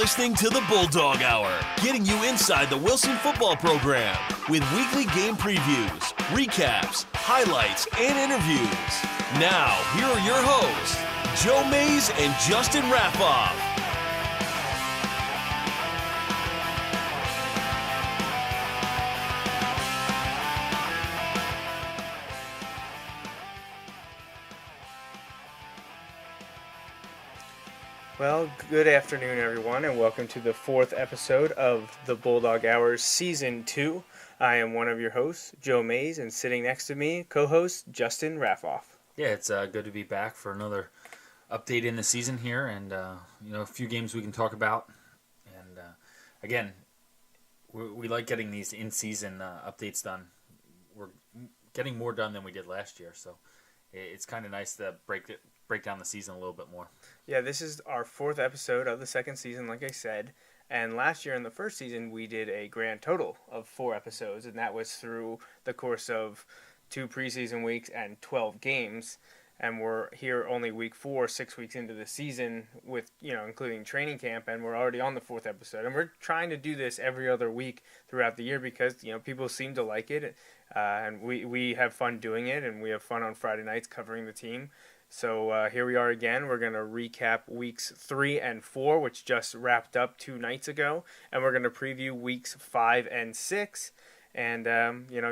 listening to the Bulldog Hour, getting you inside the Wilson football program with weekly game previews, recaps, highlights, and interviews. Now, here are your hosts, Joe Mays and Justin Raffoff. Well, good afternoon, everyone, and welcome to the fourth episode of the Bulldog Hour Season 2. I am one of your hosts, Joe Mays, and sitting next to me, co-host Justin Raffoff. Yeah, it's good to be back for another update in the season here, and a few games we can talk about. And again, we like getting these in-season updates done. We're getting more done than we did last year, so it's kind of nice to break down the season a little bit more. Yeah, this is our fourth episode of the second season, like I said. And last year in the first season, we did a grand total of 4 episodes, and that was through the course of 2 preseason weeks and 12 games. And we're here only week 4, 6 weeks into the season, with including training camp, and we're already on the 4th episode. And we're trying to do this every other week throughout the year because people seem to like it, and we have fun doing it, and we have fun on Friday nights covering the team. So here we are again. We're going to recap weeks 3 and 4, which just wrapped up 2 nights ago. And we're going to preview weeks 5 and 6 and,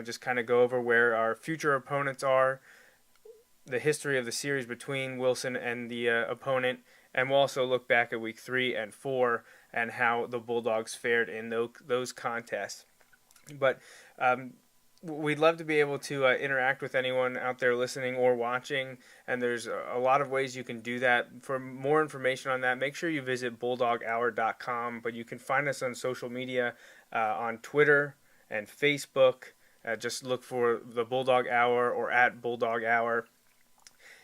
just kind of go over where our future opponents are, the history of the series between Wilson and the opponent. And we'll also look back at week 3 and 4 and how the Bulldogs fared in those contests. But we'd love to be able to interact with anyone out there listening or watching, and there's a lot of ways you can do that. For more information on that, make sure you visit bulldoghour.com, but you can find us on social media on Twitter and Facebook. Just look for the Bulldog Hour or at Bulldog Hour.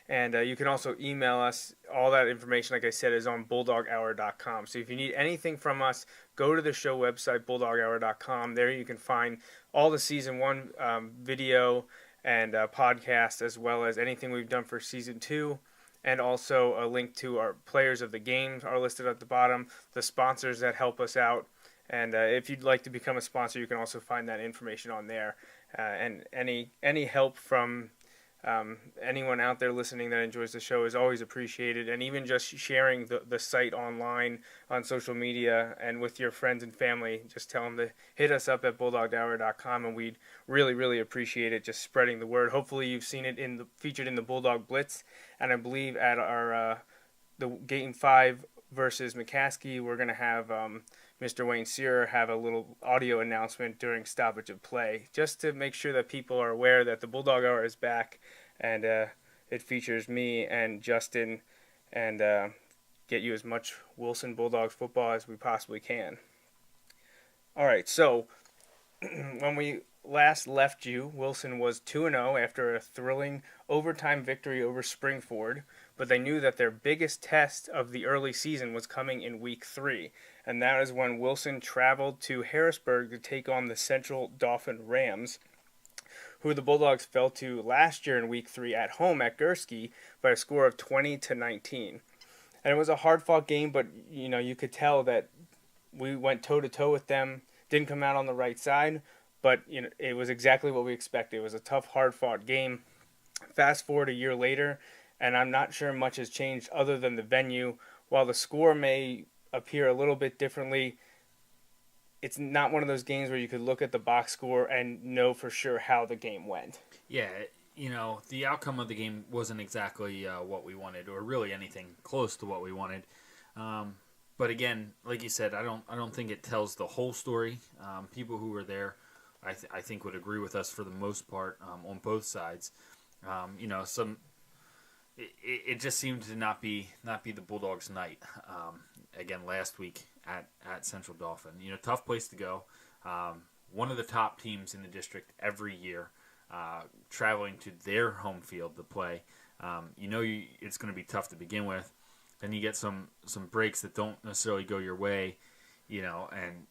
And you can also email us. All that information, like I said, is on bulldoghour.com. So if you need anything from us, go to the show website, bulldoghour.com. There you can find all the Season 1 video and podcast, as well as anything we've done for Season 2. And also a link to our players of the game are listed at the bottom, the sponsors that help us out. And if you'd like to become a sponsor, you can also find that information on there. And any help from anyone out there listening that enjoys the show is always appreciated, and even just sharing the site online on social media and with your friends and family, just tell them to hit us up at bulldoghour.com, and we'd really, really appreciate it, just spreading the word. Hopefully you've seen it featured in the Bulldog Blitz, and I believe at our the Game 5 versus McCaskey, we're going to have Mr. Wayne Searer have a little audio announcement during stoppage of play, just to make sure that people are aware that the Bulldog Hour is back, and it features me and Justin, and get you as much Wilson Bulldogs football as we possibly can. All right, so when we last left you, Wilson was 2-0 after a thrilling overtime victory over Springford, but they knew that their biggest test of the early season was coming in week 3. And that is when Wilson traveled to Harrisburg to take on the Central Dauphin Rams, who the Bulldogs fell to last year in week 3 at home at Gursky by a score of 20-19. And it was a hard-fought game, but you could tell that we went toe-to-toe with them, didn't come out on the right side, but it was exactly what we expected. It was a tough, hard-fought game. Fast forward a year later, and I'm not sure much has changed other than the venue. While the score may appear a little bit differently, it's not one of those games where you could look at the box score and know for sure how the game went. Yeah, the outcome of the game wasn't exactly what we wanted, or really anything close to what we wanted. But again, like you said, I don't think it tells the whole story. People who were there, I think, would agree with us for the most part on both sides. It just seemed to not be the Bulldogs' night. Again, last week at Central Dauphin, tough place to go. One of the top teams in the district every year, traveling to their home field to play. It's going to be tough to begin with. Then you get some breaks that don't necessarily go your way, and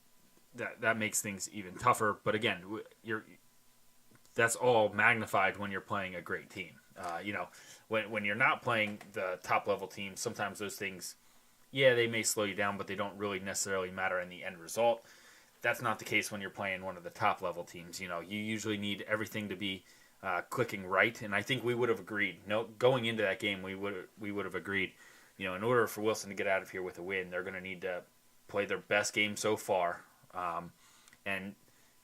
that makes things even tougher. But again, that's all magnified when you're playing a great team. When you're not playing the top level team, sometimes those things yeah, they may slow you down, but they don't really necessarily matter in the end result. That's not the case when you're playing one of the top level teams. You usually need everything to be clicking right, and I think we would have agreed. Going into that game, we would have agreed. In order for Wilson to get out of here with a win, they're going to need to play their best game so far, and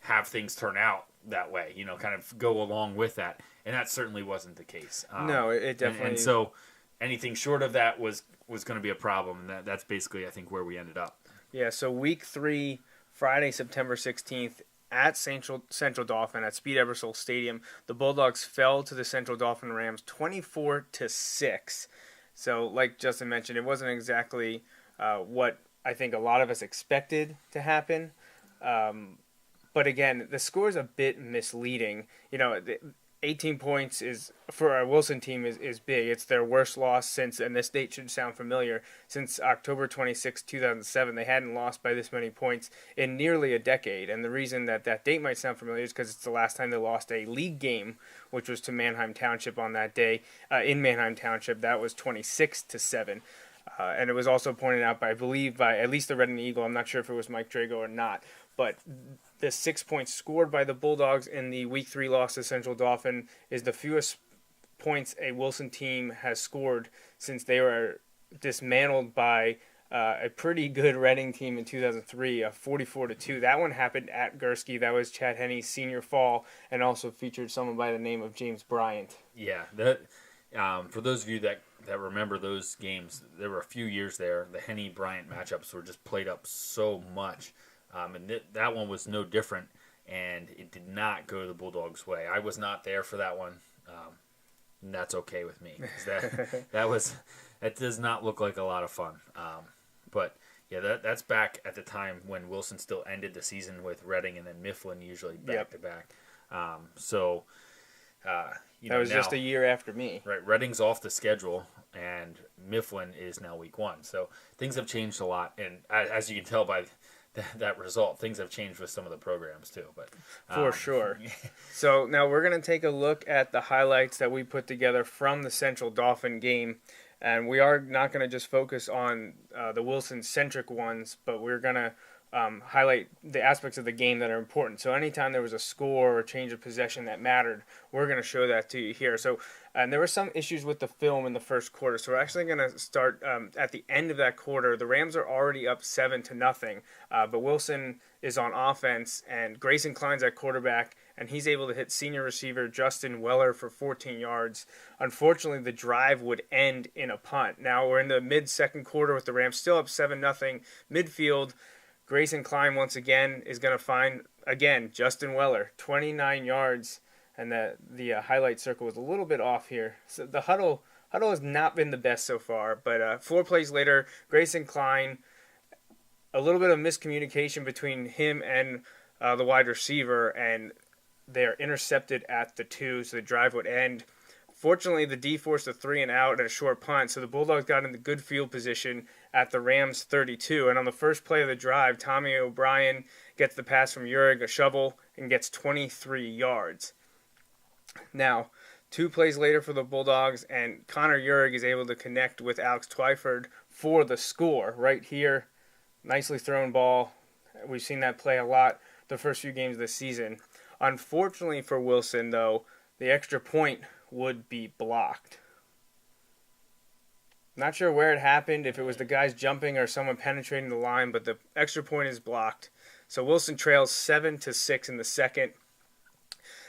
have things turn out that way. Kind of go along with that, and that certainly wasn't the case. No, it definitely. And so, anything short of that was going to be a problem. And that's basically, I think, where we ended up. Yeah. So week 3, Friday, September 16th. At Central Dauphin at Speed Ebersol Stadium, the Bulldogs fell to the Central Dauphin Rams 24-6. So, like Justin mentioned, it wasn't exactly what I think a lot of us expected to happen. But again, the score is a bit misleading. 18 points is for our Wilson team is big. It's their worst loss since, and this date should sound familiar, since October 26, 2007. They hadn't lost by this many points in nearly a decade. And the reason that date might sound familiar is because it's the last time they lost a league game, which was to Manheim Township on that day. In Manheim Township, that was 26-7. And it was also pointed out by at least the Red and Eagle. I'm not sure if it was Mike Drago or not. But the 6 points scored by the Bulldogs in the Week 3 loss to Central Dauphin is the fewest points a Wilson team has scored since they were dismantled by a pretty good Reading team in 2003, 44-2. That one happened at Gursky. That was Chad Henney's senior fall, and also featured someone by the name of James Bryant. Yeah, for those of you that remember those games, there were a few years there. The Henney-Bryant matchups were just played up so much. And that one was no different, and it did not go the Bulldogs' way. I was not there for that one, and that's okay with me. That does not look like a lot of fun. But yeah, that's back at the time when Wilson still ended the season with Reading and then Mifflin usually back to back. That was now, just a year after me. Right, Reading's off the schedule, and Mifflin is now week 1. So things have changed a lot, and as you can tell by that result, things have changed with some of the programs too. But for sure. So now we're going to take a look at the highlights that we put together from the Central Dauphin game, and we are not going to just focus on the Wilson-centric ones, but we're going to highlight the aspects of the game that are important. So anytime there was a score or change of possession that mattered, we're going to show that to you here. So, and there were some issues with the film in the first quarter. So we're actually going to start at the end of that quarter. The Rams are already up 7-0, but Wilson is on offense, and Grayson Klein's at quarterback, and he's able to hit senior receiver Justin Weller for 14 yards. Unfortunately, the drive would end in a punt. Now we're in the mid-second quarter with the Rams still up 7-0. Midfield, Grayson Klein once again is going to find, Justin Weller, 29 yards. And the highlight circle was a little bit off here. So the huddle has not been the best so far. But 4 plays later, Grayson Klein, a little bit of miscommunication between him and the wide receiver, and they're intercepted at the 2, so the drive would end. Fortunately, the D forced a 3-and-out and a short punt, so the Bulldogs got into good field position at the Rams' 32. And on the first play of the drive, Tommy O'Brien gets the pass from Urig, a shovel, and gets 23 yards. Now, 2 plays later for the Bulldogs, and Connor Urig is able to connect with Alex Twyford for the score right here. Nicely thrown ball. We've seen that play a lot the first few games of the season. Unfortunately for Wilson, though, the extra point would be blocked. Not sure where it happened, if it was the guys jumping or someone penetrating the line, but the extra point is blocked. So Wilson trails 7-6 in the second.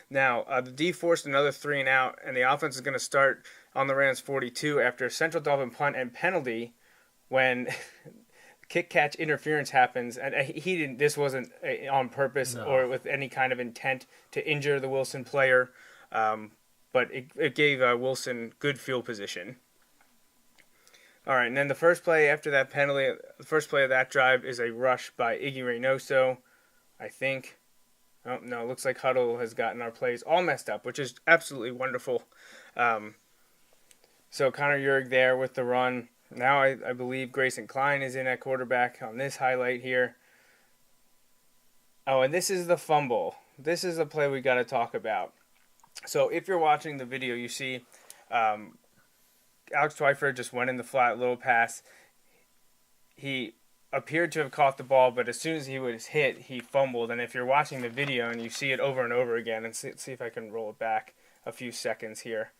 Now, the D forced another 3-and-out, and the offense is going to start on the Rams 42 after a Central Dauphin punt and penalty when kick-catch interference happens. And this wasn't on purpose or with any kind of intent to injure the Wilson player, but it gave Wilson good field position. All right, and then the first play after that penalty, the first play of that drive is a rush by Iggy Reynoso, I think. Oh, no, it looks like Huddle has gotten our plays all messed up, which is absolutely wonderful. So Connor Urig there with the run. Now I believe Grayson Klein is in at quarterback on this highlight here. Oh, and this is the fumble. This is the play we got to talk about. So if you're watching the video, you see Alex Twyford just went in the flat, little pass. he appeared to have caught the ball, but as soon as he was hit, he fumbled. And if you're watching the video and you see it over and over again, and see if I can roll it back a few seconds here,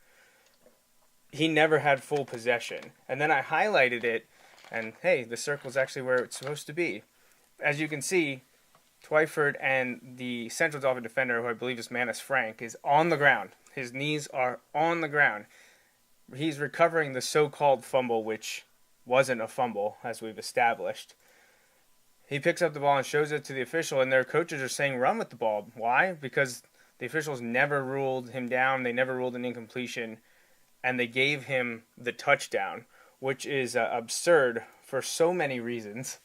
he never had full possession. And then I highlighted it, and hey, the circle's actually where it's supposed to be. As you can see, Twyford and the Central Dauphin defender, who I believe is Manus Frank, is on the ground. His knees are on the ground. He's recovering the so-called fumble, which wasn't a fumble, as we've established. He picks up the ball and shows it to the official, and their coaches are saying run with the ball. Why? Because the officials never ruled him down. They never ruled an incompletion, and they gave him the touchdown, which is absurd for so many reasons.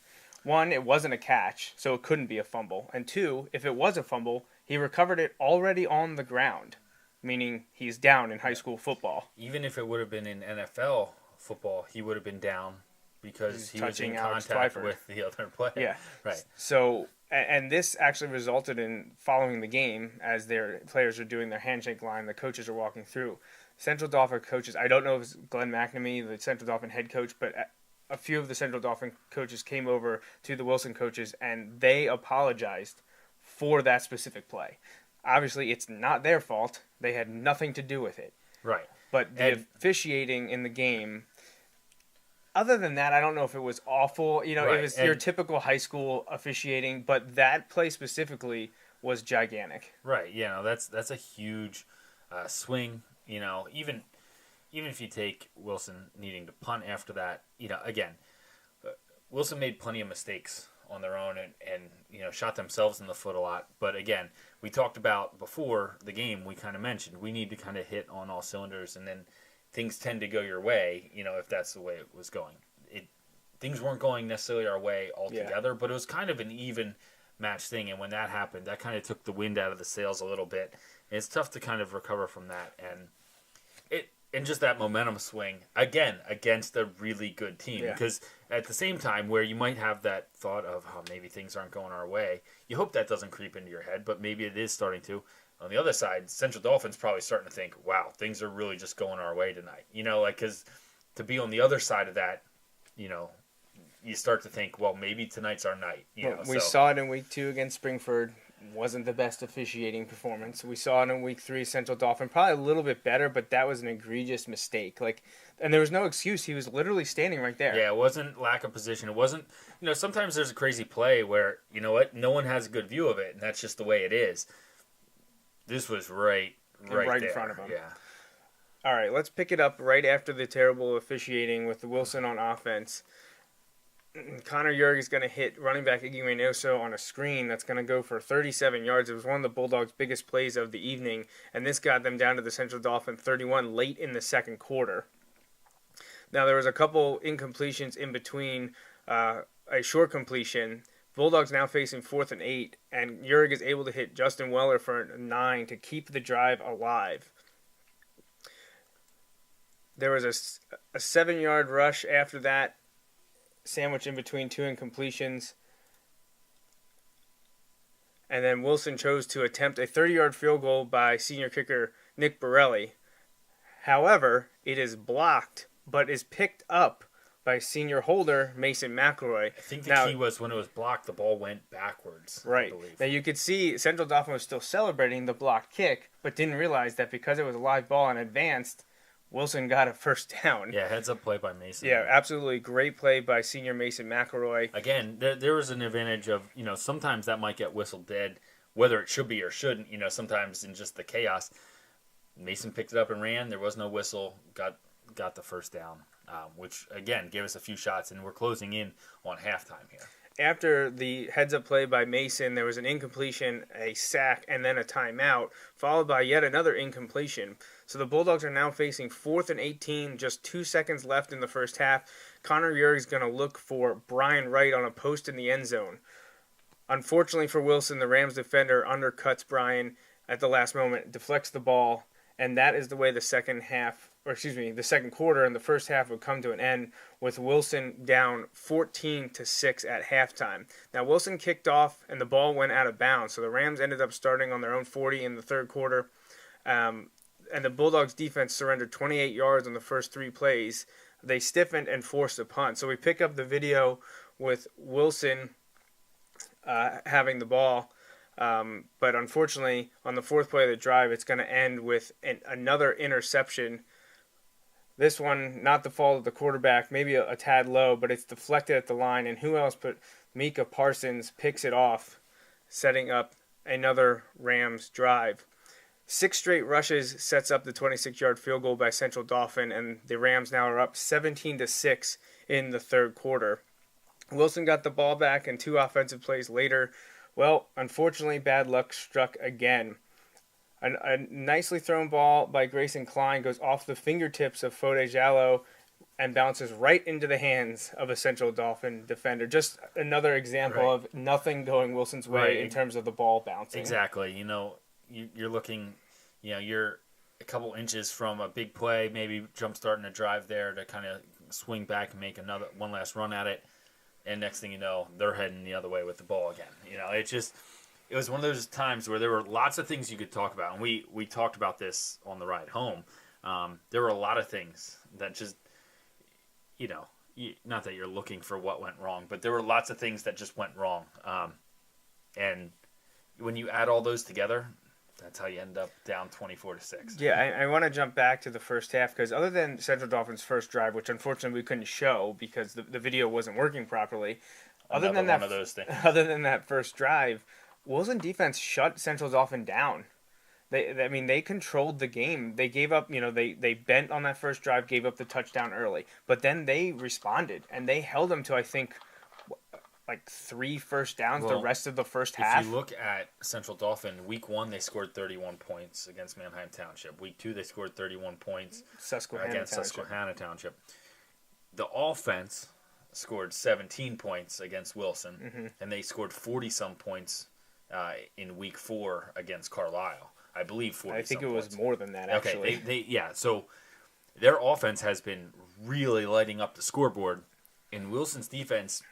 One, it wasn't a catch, so it couldn't be a fumble. And two, if it was a fumble, he recovered it already on the ground, meaning he's down in high school football. Even if it would have been in NFL football, he would have been down because he was in contact with the other player. Yeah. Right. So, and this actually resulted in, following the game, as their players are doing their handshake line, the coaches are walking through. Central Dauphin coaches, I don't know if it's Glenn McNamee, the Central Dauphin head coach, but a few of the Central Dauphin coaches came over to the Wilson coaches, and they apologized for that specific play. Obviously, it's not their fault. They had nothing to do with it. Right. But the officiating in the game, other than that, I don't know if it was awful. You know, Right. It was your typical high school officiating, but that play specifically was gigantic. Right. Yeah. No, that's a huge swing. You know, even if you take Wilson needing to punt after that, you know, again, Wilson made plenty of mistakes on their own and you know, shot themselves in the foot a lot. But again, we talked about before the game, we kind of mentioned we need to kind of hit on all cylinders, and then things tend to go your way, you know, if that's the way it was going. Things weren't going necessarily our way altogether, but it was kind of an even match thing. And when that happened, that kind of took the wind out of the sails a little bit. And it's tough to kind of recover from that. And just that momentum swing, again, against a really good team. Yeah. Because at the same time, where you might have that thought of, oh, maybe things aren't going our way, you hope that doesn't creep into your head, but maybe it is starting to. On the other side, Central Dauphin's probably starting to think, wow, things are really just going our way tonight. You know, like, because to be on the other side of that, you know, you start to think, well, maybe tonight's our night. We saw it in week 2 against Springford. Wasn't the best officiating performance. We saw it in week 3, Central Dauphin, probably a little bit better, but that was an egregious mistake. And there was no excuse. He was literally standing right there. Yeah, it wasn't lack of position. It wasn't, you know, sometimes there's a crazy play where, you know what, no one has a good view of it, and that's just the way it is. This was right in front of him. Yeah. All right, let's pick it up right after the terrible officiating with the Wilson on offense. Connor Jurg is going to hit running back Iggy Reynoso on a screen that's going to go for 37 yards. It was one of the Bulldogs' biggest plays of the evening, and this got them down to the Central Dauphin 31 late in the second quarter. Now, there was a couple incompletions in between, a short completion. Bulldogs now facing 4th and 8, and Jurg is able to hit Justin Weller for a 9 to keep the drive alive. There was a 7-yard rush after that, sandwich in between 2 incompletions. And then Wilson chose to attempt a 30-yard field goal by senior kicker Nick Borelli. However, it is blocked, but is picked up by senior holder Mason McElroy. I think the key was when it was blocked, the ball went backwards. Right. I believe. Now you could see Central Dauphin was still celebrating the blocked kick, but didn't realize that because it was a live ball and advanced, Wilson got a first down. Yeah, heads up play by Mason. Yeah, absolutely. Great play by senior Mason McElroy. Again, there was an advantage of, you know, sometimes that might get whistled dead, whether it should be or shouldn't, you know, sometimes in just the chaos. Mason picked it up and ran. There was no whistle. Got the first down, which, again, gave us a few shots, and we're closing in on halftime here. After the heads-up play by Mason, there was an incompletion, a sack, and then a timeout, followed by yet another incompletion. So the Bulldogs are now facing 4th and 18, just 2 seconds left in the first half. Connor Jurg is going to look for Brian Wright on a post in the end zone. Unfortunately for Wilson, the Rams defender undercuts Brian at the last moment, deflects the ball, and that is the way the second quarter and the first half would come to an end, with Wilson down 14-6 at halftime. Now, Wilson kicked off, and the ball went out of bounds, so the Rams ended up starting on their own 40 in the third quarter, and the Bulldogs' defense surrendered 28 yards on the first 3 plays. they stiffened and forced a punt. So we pick up the video with Wilson having the ball. But unfortunately, on the fourth play of the drive, it's going to end with another interception. This one, not the fault of the quarterback, maybe a tad low, but it's deflected at the line. And who else but Micah Parsons picks it off, setting up another Rams drive. 6 straight rushes sets up the 26-yard field goal by Central Dauphin, and the Rams now are up 17-6 in the third quarter. Wilson got the ball back, and 2 offensive plays later, well, unfortunately, bad luck struck again. A nicely thrown ball by Grayson Klein goes off the fingertips of Fode Jallow and bounces right into the hands of a Central Dauphin defender. Just another example of nothing going Wilson's way in terms of the ball bouncing. Exactly. You're looking, you're a couple inches from a big play, maybe jump-starting a drive there to kind of swing back and make one last run at it. And next thing you know, they're heading the other way with the ball again. It was one of those times where there were lots of things you could talk about. And we talked about this on the ride home. There were a lot of things that just, not that you're looking for what went wrong, but there were lots of things that just went wrong. And when you add all those together, that's how you end up down 24-6. Yeah, I want to jump back to the first half because other than Central Dauphin's first drive, which unfortunately we couldn't show because the video wasn't working properly, other than that first drive, Wilson defense shut Central Dauphin down. They controlled the game. They gave up, they bent on that first drive, gave up the touchdown early, but then they responded and they held them to I think 3 first downs the rest of the first half. If you look at Central Dauphin, week 1 they scored 31 points against Manheim Township. Week 2 they scored 31 points against Susquehanna Township. The offense scored 17 points against Wilson, and they scored 40-some points in week 4 against Carlisle. I believe 40-some points. I think it was more than that, actually. Okay, so their offense has been really lighting up the scoreboard, and Wilson's defense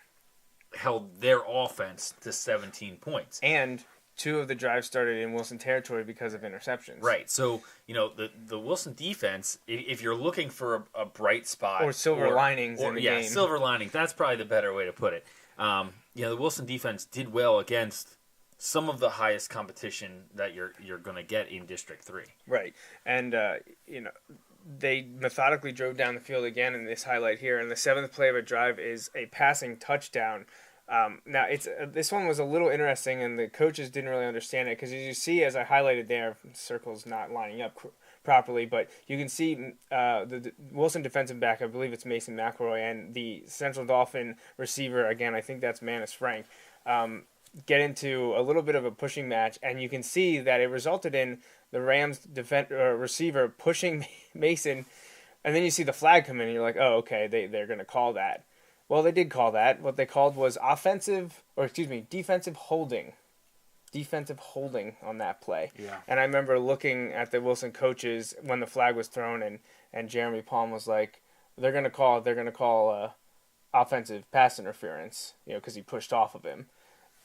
held their offense to 17 points. And 2 of the drives started in Wilson territory because of interceptions. Right. So, the Wilson defense, if you're looking for a bright spot. Or silver linings in the game. Yeah, silver linings. That's probably the better way to put it. The Wilson defense did well against some of the highest competition that you're going to get in District 3. Right. And, they methodically drove down the field again in this highlight here. And the 7th play of a drive is a passing touchdown. Now, this one was a little interesting, and the coaches didn't really understand it because as you see, as I highlighted there, the circle's not lining up properly, but you can see the Wilson defensive back, I believe it's Mason McElroy, and the Central Dauphin receiver, again, I think that's Manus Frank, get into a little bit of a pushing match, and you can see that it resulted in the Rams receiver pushing Mason, and then you see the flag come in, and you're like, oh, okay, they're going to call that. Well, they did call that. What they called was defensive holding. Defensive holding on that play. Yeah. And I remember looking at the Wilson coaches when the flag was thrown, and Jeremy Palm was like, they're going to call offensive pass interference, because he pushed off of him.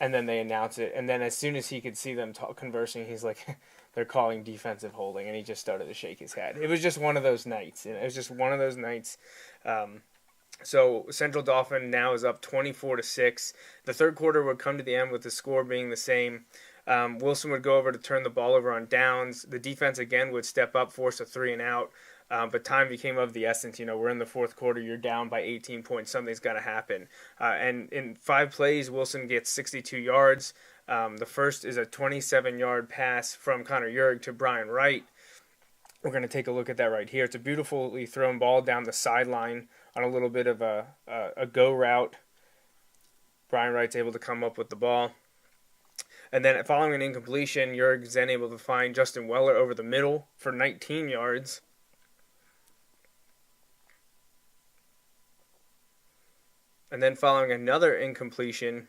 And then they announce it, and then as soon as he could see them conversing, he's like, they're calling defensive holding, and he just started to shake his head. It was just one of those nights. So Central Dauphin now is up 24-6. The third quarter would come to the end with the score being the same. Wilson would go over to turn the ball over on downs. The defense again would step up, force a 3-and-out. But time became of the essence. We're in the fourth quarter. You're down by 18 points. Something's got to happen. And in 5 plays, Wilson gets 62 yards. The first is a 27-yard pass from Connor Urig to Brian Wright. We're going to take a look at that right here. It's a beautifully thrown ball down the sideline on a little bit of a go route. Brian Wright's able to come up with the ball. And then following an incompletion, Urig then able to find Justin Weller over the middle for 19 yards. And then following another incompletion,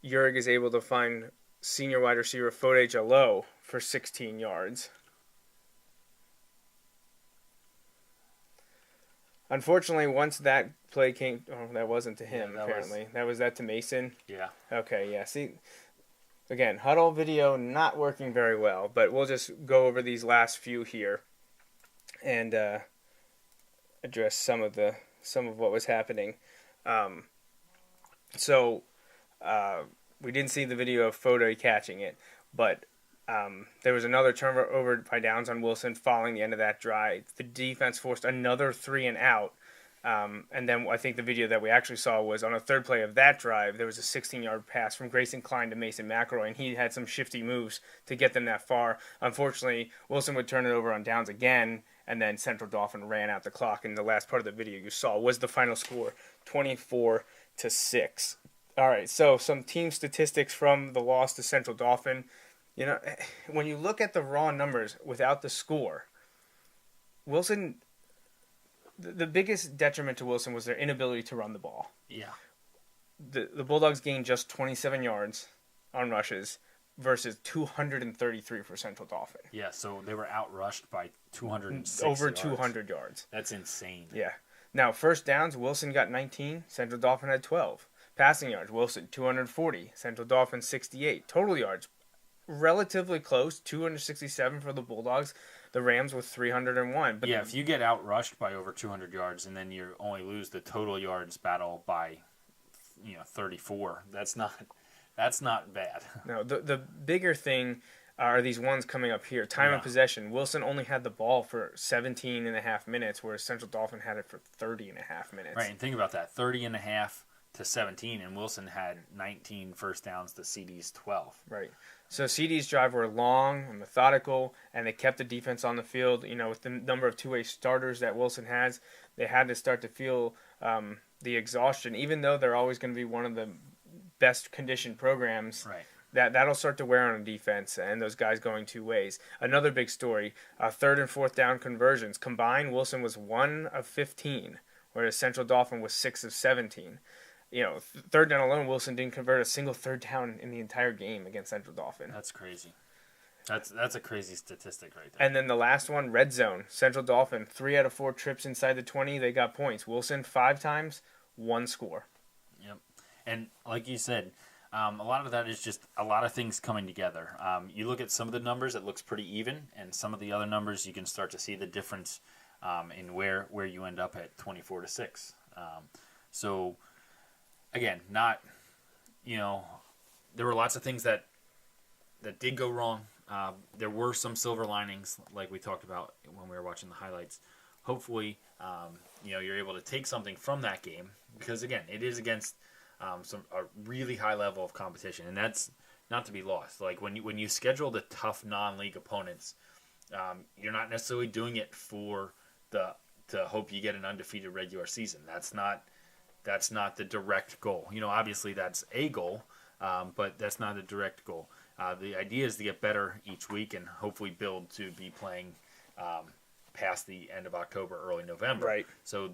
Urig is able to find senior wide receiver Fode Jallow for 16 yards. Unfortunately, once that play came... Oh, that wasn't to him, apparently. Was that to Mason? Yeah. Okay, yeah. See, again, huddle video not working very well, but we'll just go over these last few here. And address some of what was happening. So we didn't see the video of Fode catching it, but there was another turnover by downs on Wilson following the end of that drive. The defense forced another 3 and out. And then I think the video that we actually saw was on a third play of that drive, there was a 16-yard pass from Grayson Klein to Mason McElroy, and he had some shifty moves to get them that far. Unfortunately, Wilson would turn it over on downs again, and then Central Dauphin ran out the clock. And the last part of the video you saw was the final score, 24-6. All right, so some team statistics from the loss to Central Dauphin. You know, when you look at the raw numbers without the score, Wilson... The biggest detriment to Wilson was their inability to run the ball. Yeah. The Bulldogs gained just 27 yards on rushes versus 233 for Central Dauphin. Yeah, so they were outrushed by 206 Over yards. 200 yards. That's insane. Yeah. Now, first downs, Wilson got 19. Central Dauphin had 12. Passing yards, Wilson 240. Central Dauphin 68. Total yards, relatively close, 267 for the Bulldogs. The Rams with 301. But yeah, if you get outrushed by over 200 yards and then you only lose the total yards battle by 34, that's not bad. No, the bigger thing are these ones coming up here. Time of possession. Wilson only had the ball for 17 and a half minutes, whereas Central Dauphin had it for 30 and a half minutes. Right, and think about that, 30 and a half to 17, and Wilson had 19 first downs to CD's 12. Right. So CD's drive were long and methodical, and they kept the defense on the field. You know, with the number of two-way starters that Wilson has, they had to start to feel the exhaustion, even though they're always going to be one of the best conditioned programs. Right. That'll start to wear on a defense, and those guys going two ways. Another big story, third and fourth down conversions. Combined, Wilson was 1 of 15, whereas Central Dauphin was 6 of 17. You know, third down alone, Wilson didn't convert a single third down in the entire game against Central Dauphin. That's crazy. That's a crazy statistic right there. And then the last one, red zone. Central Dauphin, 3 out of 4 trips inside the 20, they got points. Wilson, 5 times, 1 score. Yep. And like you said, a lot of that is just a lot of things coming together. You look at some of the numbers, it looks pretty even, and some of the other numbers, you can start to see the difference in where you end up at 24-6. So... Again, there were lots of things that did go wrong. There were some silver linings, like we talked about when we were watching the highlights. Hopefully, you're able to take something from that game because, again, it is against a really high level of competition, and that's not to be lost. Like when you schedule the tough non-league opponents, you're not necessarily doing it to hope you get an undefeated regular season. That's not the direct goal. Obviously that's a goal, but that's not a direct goal. The idea is to get better each week and hopefully build to be playing past the end of October, early November. Right. So,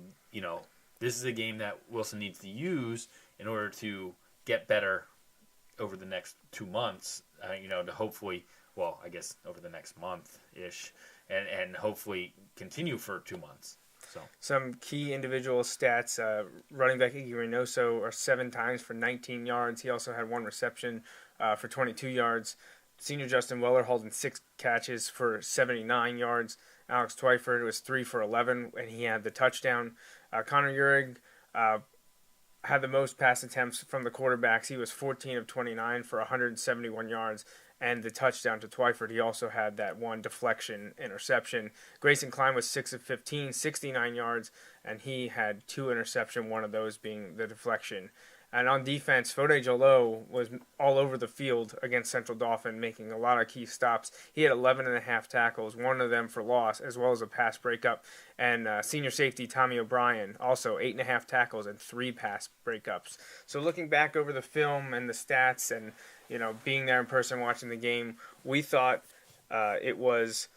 this is a game that Wilson needs to use in order to get better over the next 2 months, to hopefully, I guess over the next month-ish, and hopefully continue for 2 months. So. Some key individual stats, running back Iggy Reynoso 7 times for 19 yards. He also had 1 reception for 22 yards. Senior Justin Weller holding 6 catches for 79 yards. Alex Twyford was 3 for 11, and he had the touchdown. Connor Uhrig had the most pass attempts from the quarterbacks. He was 14 of 29 for 171 yards. And the touchdown to Twyford, he also had that 1 deflection interception. Grayson Klein was 6 of 15, 69 yards, and he had 2 interceptions, one of those being the deflection. And on defense, Fode Jolo was all over the field against Central Dauphin, making a lot of key stops. He had 11 and a half tackles, 1 of them for loss, as well as a pass breakup. And senior safety Tommy O'Brien, also 8.5 tackles and 3 pass breakups. So looking back over the film and the stats and being there in person watching the game, we thought it was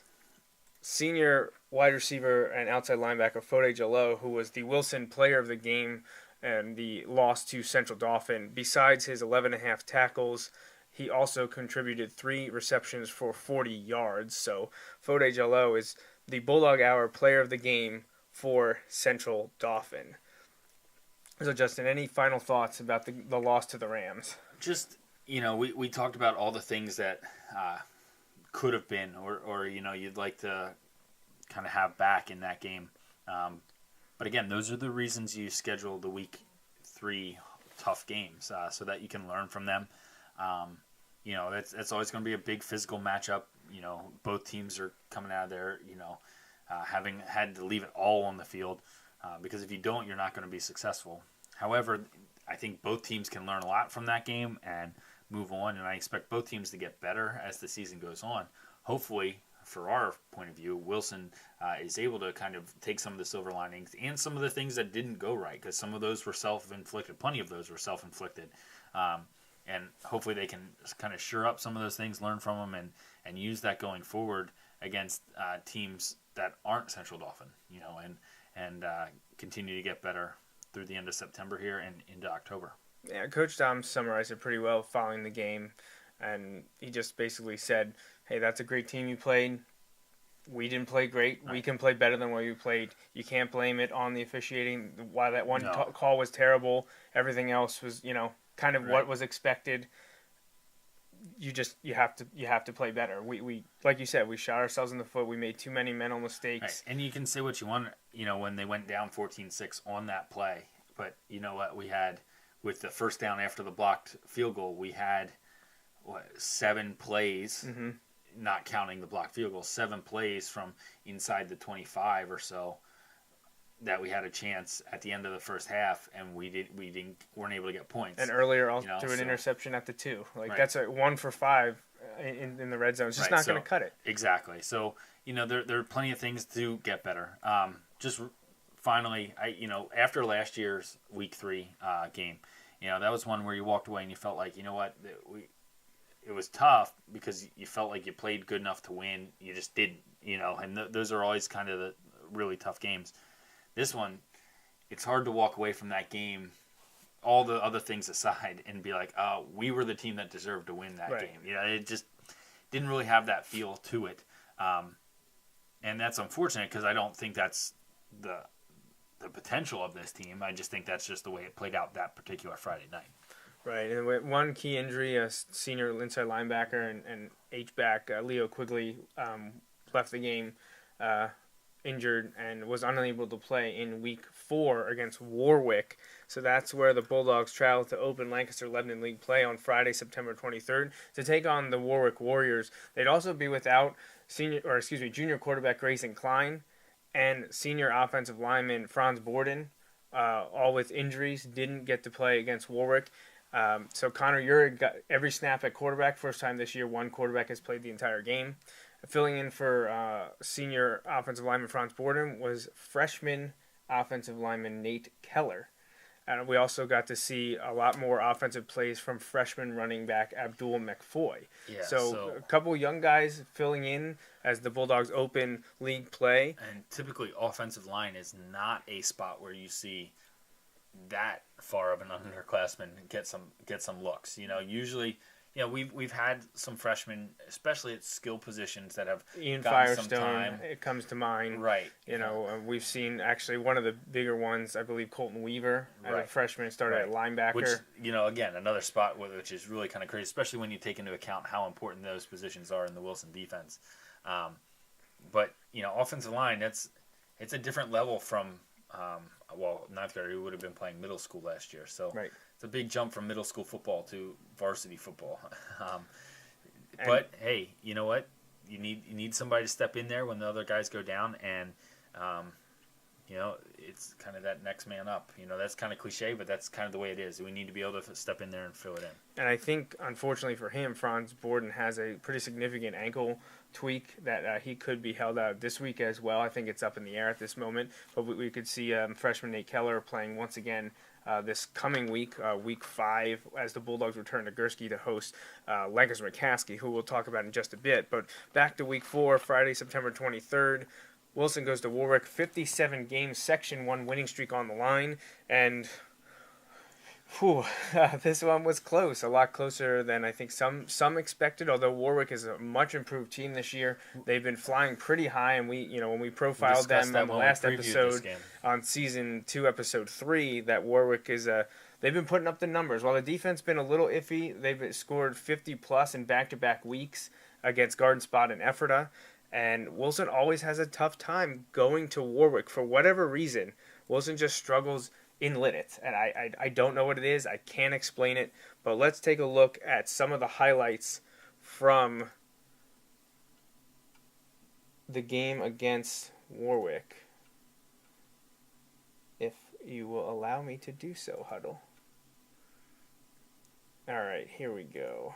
senior wide receiver and outside linebacker Fode Jolo, who was the Wilson player of the game and the loss to Central Dauphin. Besides his 11.5 tackles, he also contributed 3 receptions for 40 yards. So Fode Jolo is the Bulldog Hour player of the game for Central Dauphin. So Justin, any final thoughts about the loss to the Rams? Just... we talked about all the things that could have been or you'd like to kind of have back in that game. But again, those are the reasons you schedule the week 3 tough games so that you can learn from them. That's always going to be a big physical matchup. Both teams are coming out of there, having had to leave it all on the field because if you don't, you're not going to be successful. However, I think both teams can learn a lot from that game and move on, and I expect both teams to get better as the season goes on. Hopefully, for our point of view, Wilson is able to kind of take some of the silver linings and some of the things that didn't go right, because some of those were self-inflicted. Plenty of those were self-inflicted. And hopefully they can kind of shore up some of those things, learn from them, and use that going forward against teams that aren't Central Dauphin, and continue to get better through the end of September here and into October. Yeah, Coach Dom summarized it pretty well following the game, and he just basically said, hey, that's a great team you played. We didn't play great. Right. We can play better than what you played. You can't blame it on the officiating. Why that one call was terrible. Everything else was, kind of what was expected. You have to play better. We like you said, we shot ourselves in the foot. We made too many mental mistakes. Right. And you can say what you want, when they went down 14-6 on that play. But you know what? We had, with the first down after the blocked field goal, we had 7 plays, not counting the blocked field goal, 7 plays from inside the 25 or so that we had a chance at the end of the first half, and weren't able to get points. And earlier, threw an interception at the 2. That's a 1 for 5 in the red zone. It's just not going to cut it. Exactly. So there are plenty of things to get better. Just finally, after last year's week 3 game, that was one where you walked away and you felt like, it was tough because you felt like you played good enough to win. You just didn't, and those are always kind of the really tough games. This one, it's hard to walk away from that game, all the other things aside, and be like, oh, we were the team that deserved to win that game. It just didn't really have that feel to it. And that's unfortunate because I don't think that's the potential of this team. I just think that's just the way it played out that particular Friday night. Right, and with one key injury, a senior inside linebacker and H-back, Leo Quigley, left the game injured and was unable to play in week 4 against Warwick. So that's where the Bulldogs travel to open Lancaster-Lebanon League play on Friday, September 23rd to take on the Warwick Warriors. They'd also be without junior quarterback Grayson Klein and senior offensive lineman Franz Borden, all with injuries, didn't get to play against Warwick. So Connor Urick got every snap at quarterback. First time this year one quarterback has played the entire game. Filling in for senior offensive lineman Franz Borden was freshman offensive lineman Nate Keller. And we also got to see a lot more offensive plays from freshman running back Abdul McFoy. Yeah, so a couple young guys filling in as the Bulldogs open league play. And typically offensive line is not a spot where you see that far of an underclassman get some looks. Usually we've had some freshmen, especially at skill positions, that have Ian gotten Firestone, some time. It comes to mind. Right. We've seen actually one of the bigger ones, I believe Colton Weaver, as a freshman, started at linebacker. Which, again, another spot which is really kind of crazy, especially when you take into account how important those positions are in the Wilson defense. But, offensive line, it's a different level from, ninth grader who would have been playing middle school last year. So it's a big jump from middle school football to varsity football. But hey, you know what? You need somebody to step in there when the other guys go down, and it's kind of that next man up. That's kind of cliche, but that's kind of the way it is. We need to be able to step in there and fill it in. And I think, unfortunately for him, Franz Borden has a pretty significant ankle tweak that he could be held out this week as well. I think it's up in the air at this moment, but we could see freshman Nate Keller playing once again this coming week, week 5, as the Bulldogs return to Gursky to host Lancaster McCaskey, who we'll talk about in just a bit. But back to week 4, Friday, September 23rd. Wilson goes to Warwick, 57-game Section 1 winning streak on the line, and this one was close, a lot closer than I think some expected, although Warwick is a much improved team this year. They've been flying pretty high, and when we profiled them on the last episode on Season 2, Episode 3, that Warwick is they've been putting up the numbers. While the defense been a little iffy, they've scored 50-plus in back-to-back weeks against Garden Spot and Ephrata. And Wilson always has a tough time going to Warwick for whatever reason. Wilson just struggles inlet it, and I don't know what it is. I can't explain it, but let's take a look at some of the highlights from the game against Warwick, if you will allow me to do so, Huddle. All right, here we go.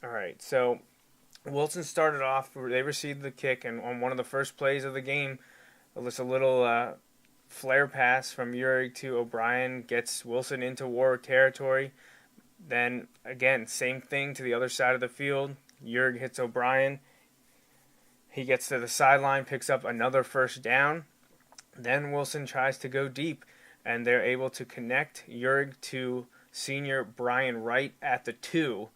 All right, so Wilson started off, they received the kick, and on one of the first plays of the game, just a little flare pass from Uric to O'Brien gets Wilson into Warwick territory. Then, again, same thing to the other side of the field. Uric hits O'Brien. He gets to the sideline, picks up another first down. Then Wilson tries to go deep, and they're able to connect Uric to senior Brian Wright at the 2.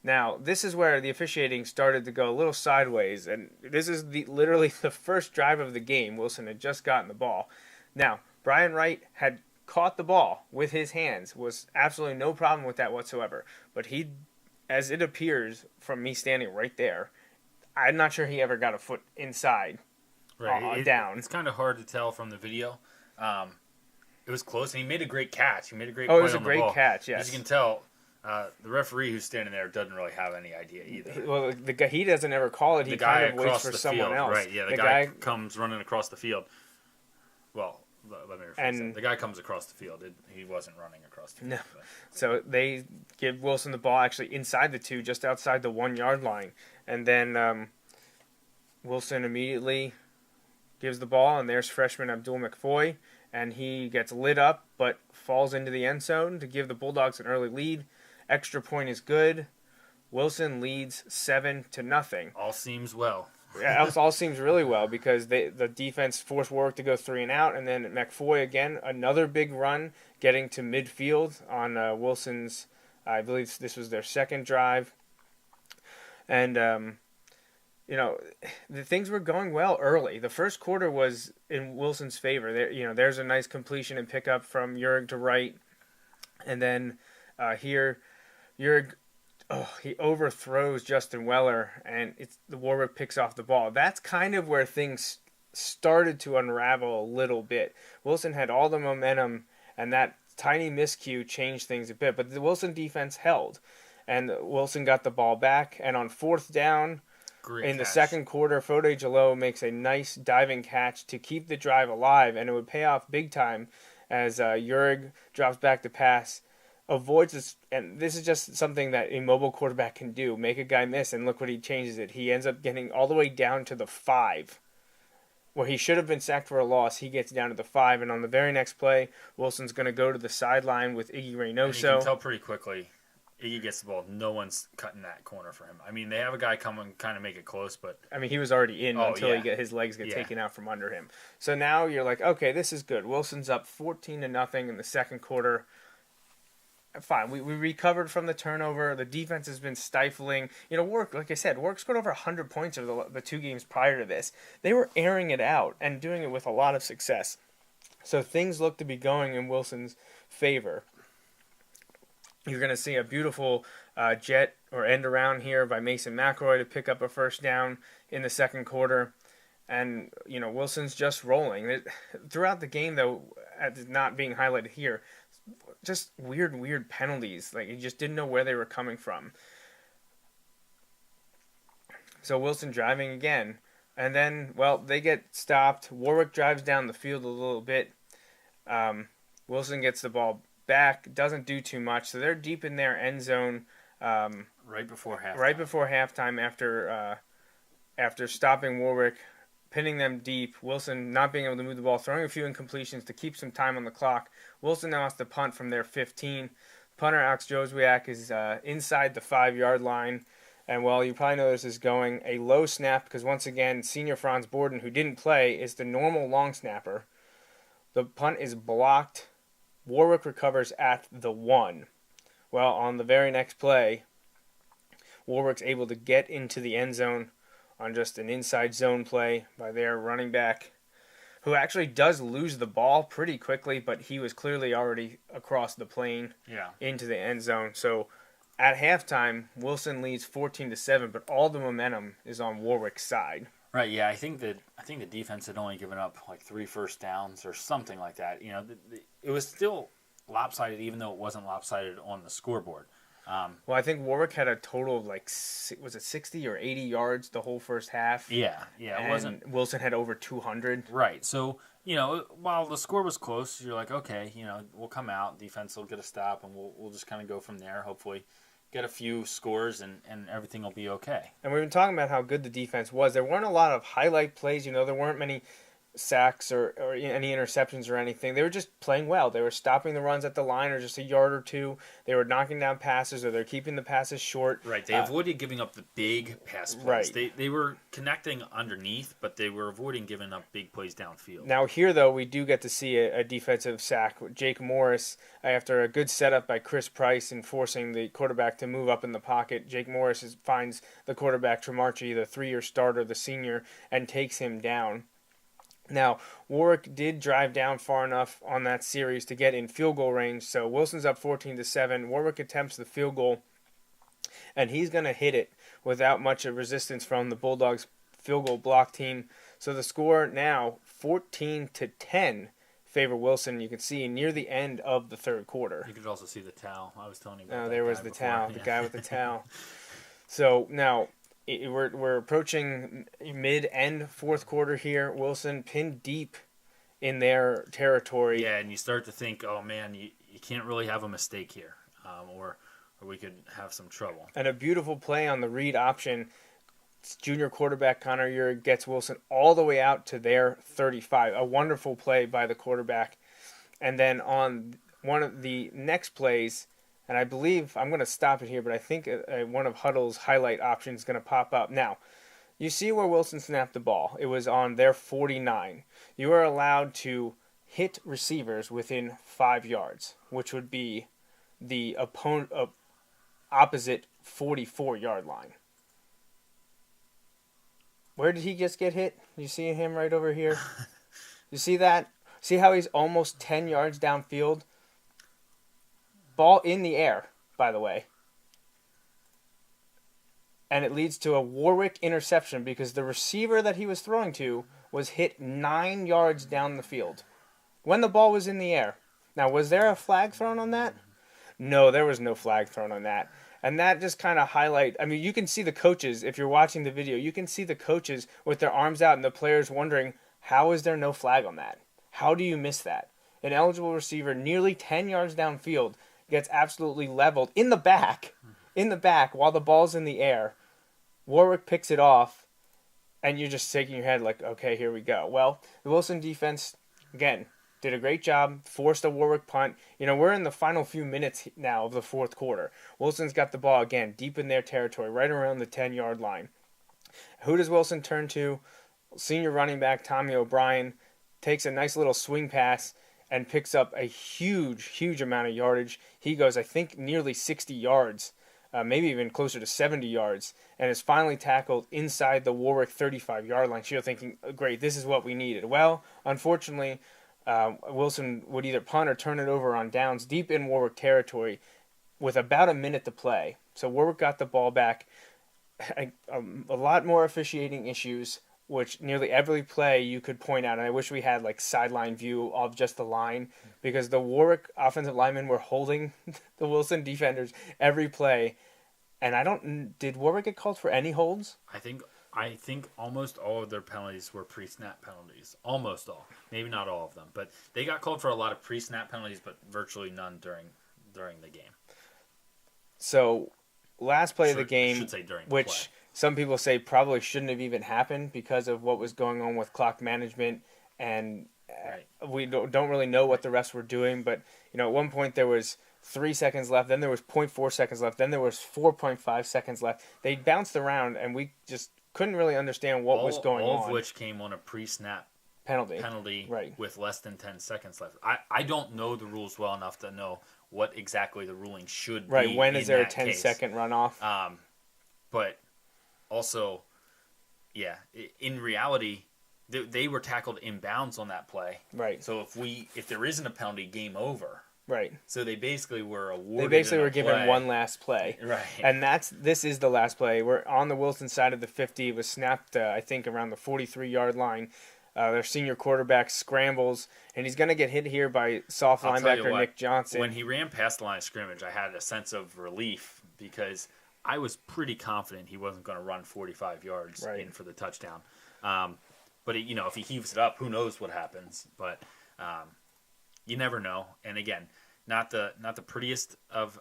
Now, this is where the officiating started to go a little sideways, and this is literally the first drive of the game. Wilson had just gotten the ball. Now, Brian Wright had caught the ball with his hands, was absolutely no problem with that whatsoever. But he, as it appears from me standing right there, I'm not sure he ever got a foot inside, down. It's kind of hard to tell from the video. It was close, and he made a great catch. He made a great play on the ball. Oh, it was a great catch, yes. As you can tell, the referee who's standing there doesn't really have any idea either. Well, he doesn't ever call it. He kind of waits for someone else. Right, yeah, the guy comes running across the field. Well, let me rephrase that. The guy comes across the field. He wasn't running across the field. No. So they give Wilson the ball actually inside the 2, just outside the 1-yard line. And then Wilson immediately gives the ball, and there's freshman Abdul McFoy. And he gets lit up, but falls into the end zone to give the Bulldogs an early lead. Extra point is good. Wilson leads 7-0. All seems well. Yeah, it all seems really well because the defense forced Warwick to go 3 and out, and then McFoy again, another big run, getting to midfield on Wilson's, I believe this was their second drive. And, the things were going well early. The first quarter was in Wilson's favor. There's a nice completion and pickup from Uric to Wright. And then here, Uric, he overthrows Justin Weller, and the Warwick picks off the ball. That's kind of where things started to unravel a little bit. Wilson had all the momentum, and that tiny miscue changed things a bit. But the Wilson defense held, and Wilson got the ball back. And on 4th down, the second quarter, Fode Jalot makes a nice diving catch to keep the drive alive, and it would pay off big time as Uric drops back to pass. Avoids this, and this is just something that a mobile quarterback can do. Make a guy miss, and look what he changes it. He ends up getting all the way down to the 5. Where he should have been sacked for a loss, he gets down to the 5, and on the very next play, Wilson's going to go to the sideline with Iggy Reynoso. And you can tell pretty quickly, Iggy gets the ball. No one's cutting that corner for him. I mean, they have a guy come and kind of make it close, but... I mean, he was already in until his legs get taken out from under him. So now you're like, okay, this is good. Wilson's up 14-0 in the second quarter. Fine, we recovered from the turnover. The defense has been stifling. Warwick, like I said, Warwick scored over 100 points over the 2 games prior to this. They were airing it out and doing it with a lot of success. So things look to be going in Wilson's favor. You're going to see a beautiful jet or end around here by Mason McElroy to pick up a first down in the second quarter. And, Wilson's just rolling. Throughout the game, though, not being highlighted here, just weird penalties. Like, you just didn't know where they were coming from. So Wilson driving again. And then, they get stopped. Warwick drives down the field a little bit. Wilson gets the ball back, doesn't do too much. So they're deep in their end zone. Right before halftime. Right before halftime after stopping Warwick, pinning them deep. Wilson not being able to move the ball, throwing a few incompletions to keep some time on the clock. Wilson now has to punt from their 15. Punter Alex Joswiak is inside the 5-yard line. And, you probably know this is going a low snap because, once again, senior Franz Borden, who didn't play, is the normal long snapper. The punt is blocked. Warwick recovers at the 1. On the very next play, Warwick's able to get into the end zone on just an inside zone play by their running back, who actually does lose the ball pretty quickly, but he was clearly already across the plane into the end zone. So at halftime, Wilson leads 14-7, but all the momentum is on Warwick's side. Right. Yeah. I think the defense had only given up like 3 first downs or something like that. It was still lopsided, even though it wasn't lopsided on the scoreboard. Well, I think Warwick had a total of was it 60 or 80 yards the whole first half? Yeah. It wasn't. Wilson had over 200. Right. So, while the score was close, you're like, okay, we'll come out, defense will get a stop, and we'll just kind of go from there. Hopefully, get a few scores, and everything will be okay. And we've been talking about how good the defense was. There weren't a lot of highlight plays. There weren't many sacks or any interceptions or anything. They were just playing well. They were stopping the runs at the line or just a yard or two. They were knocking down passes, or they're keeping the passes short. Right. They avoided giving up the big pass plays. Right. They were connecting underneath, but they were avoiding giving up big plays downfield. Now here, though, we do get to see a defensive sack. Jake Morris, after a good setup by Chris Price in forcing the quarterback to move up in the pocket, Jake Morris finds the quarterback, Tremarchi, the 3-year starter, the senior, and takes him down. Now, Warwick did drive down far enough on that series to get in field goal range, so Wilson's up 14-7. Warwick attempts the field goal, and he's going to hit it without much of resistance from the Bulldogs field goal block team. So the score now 14-10 favor Wilson. You can see near the end of the third quarter. You could also see the towel. I was telling you about Oh, that there was guy the before. towel, Yeah. the guy with the towel. So now we're approaching mid-end fourth quarter here. Wilson pinned deep in their territory. Yeah, and you start to think, oh man, you can't really have a mistake here, or we could have some trouble. And a beautiful play on the read option. Junior quarterback Connor Urick gets Wilson all the way out to their 35. A wonderful play by the quarterback. And then on one of the next plays, and I believe I'm going to stop it here, but I think one of Huddle's highlight options is going to pop up. Now, you see where Wilson snapped the ball. It was on their 49. You are allowed to hit receivers within 5 yards, which would be the opposite 44-yard line. Where did he just get hit? You see him right over here? You see that? See how he's almost 10 yards downfield? Ball in the air, by the way. And it leads to a Warwick interception because the receiver that he was throwing to was hit 9 yards down the field when the ball was in the air. Now, was there a flag thrown on that? No, there was no flag thrown on that. And that just kind of you can see the coaches, if you're watching the video, you can see the coaches with their arms out and the players wondering, how is there no flag on that? How do you miss that? An eligible receiver nearly 10 yards downfield gets absolutely leveled in the back while the ball's in the air. Warwick picks it off, and you're just shaking your head like, okay, here we go. Well, the Wilson defense, again, did a great job, forced a Warwick punt. We're in the final few minutes now of the fourth quarter. Wilson's got the ball again, deep in their territory, right around the 10-yard line. Who does Wilson turn to? Senior running back Tommy O'Brien takes a nice little swing pass and picks up a huge amount of yardage. He goes, I think, nearly 60 yards, maybe even closer to 70 yards, and is finally tackled inside the Warwick 35-yard line. So you're thinking, great, this is what we needed. Well, unfortunately, Wilson would either punt or turn it over on downs deep in Warwick territory with about a minute to play. So Warwick got the ball back. A lot more officiating issues, which nearly every play you could point out, and I wish we had sideline view of just the line, because the Warwick offensive linemen were holding the Wilson defenders every play. And did Warwick get called for any holds? I think almost all of their penalties were pre-snap penalties. Almost all. Maybe not all of them. But they got called for a lot of pre-snap penalties, but virtually none during the game. So, last play of the game, I should say during which the play. Some people say probably shouldn't have even happened because of what was going on with clock management, and we don't really know what the refs were doing. But at one point there was 3 seconds left, then there was 0.4 seconds left, then there was 4.5 seconds left. They bounced around, and we just couldn't really understand what was going on. All of which came on a pre-snap penalty right, with less than 10 seconds left. I don't know the rules well enough to know what exactly the ruling should be. Right, when is there a case. 10-second runoff? But also, in reality, they were tackled inbounds on that play. Right. So if there isn't a penalty, game over. Right. So they basically were awarded. They basically were play. given one last play. Right. And this is the last play. We're on the Wilson side of the 50. It was snapped, I think, around the 43-yard line. Their senior quarterback scrambles, and he's going to get hit here by soft linebacker Nick Johnson. When he ran past the line of scrimmage, I had a sense of relief because I was pretty confident he wasn't going to run 45 yards in for the touchdown. But if he heaves it up, who knows what happens? But you never know. And again, not the prettiest of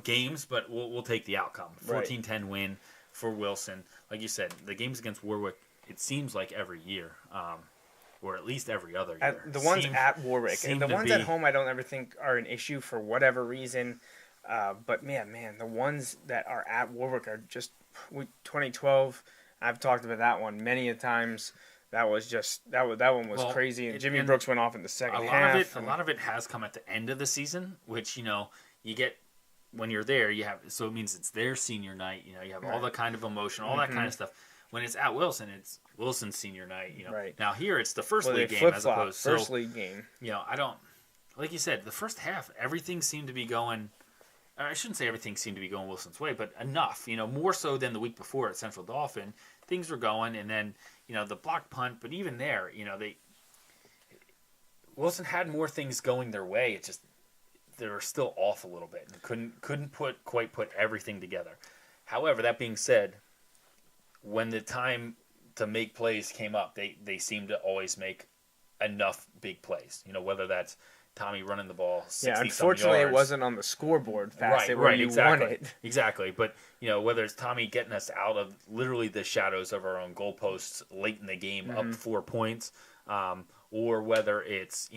games, but we'll take the outcome. 14-10 win for Wilson. Like you said, the games against Warwick, it seems like every year, or at least every other year. The ones at Warwick. And the ones at home I don't ever think are an issue for whatever reason. But man, the ones that are at Warwick are just 2012. I've talked about that one many a times. That one was crazy. And Jimmy Brooks went off in the second half. A lot of it has come at the end of the season, which you get when you're there. You have so it means it's their senior night. You have all the kind of emotion, all that kind of stuff. When it's at Wilson, it's Wilson's senior night. Right. Now here it's the first league game as opposed to first league game. I don't like you said the first half. Everything seemed to be going. I shouldn't say everything seemed to be going Wilson's way, but enough. More so than the week before at Central Dauphin, things were going, and then the block punt. But even there, Wilson had more things going their way. It just they were still off a little bit and couldn't quite put everything together. However, that being said, when the time to make plays came up, they seemed to always make enough big plays. Whether that's Tommy running the ball 60 unfortunately yards. It wasn't on the scoreboard fast. Right, exactly. Won it. Exactly. But, whether it's Tommy getting us out of literally the shadows of our own goalposts late in the game up 4 points, or whether it's,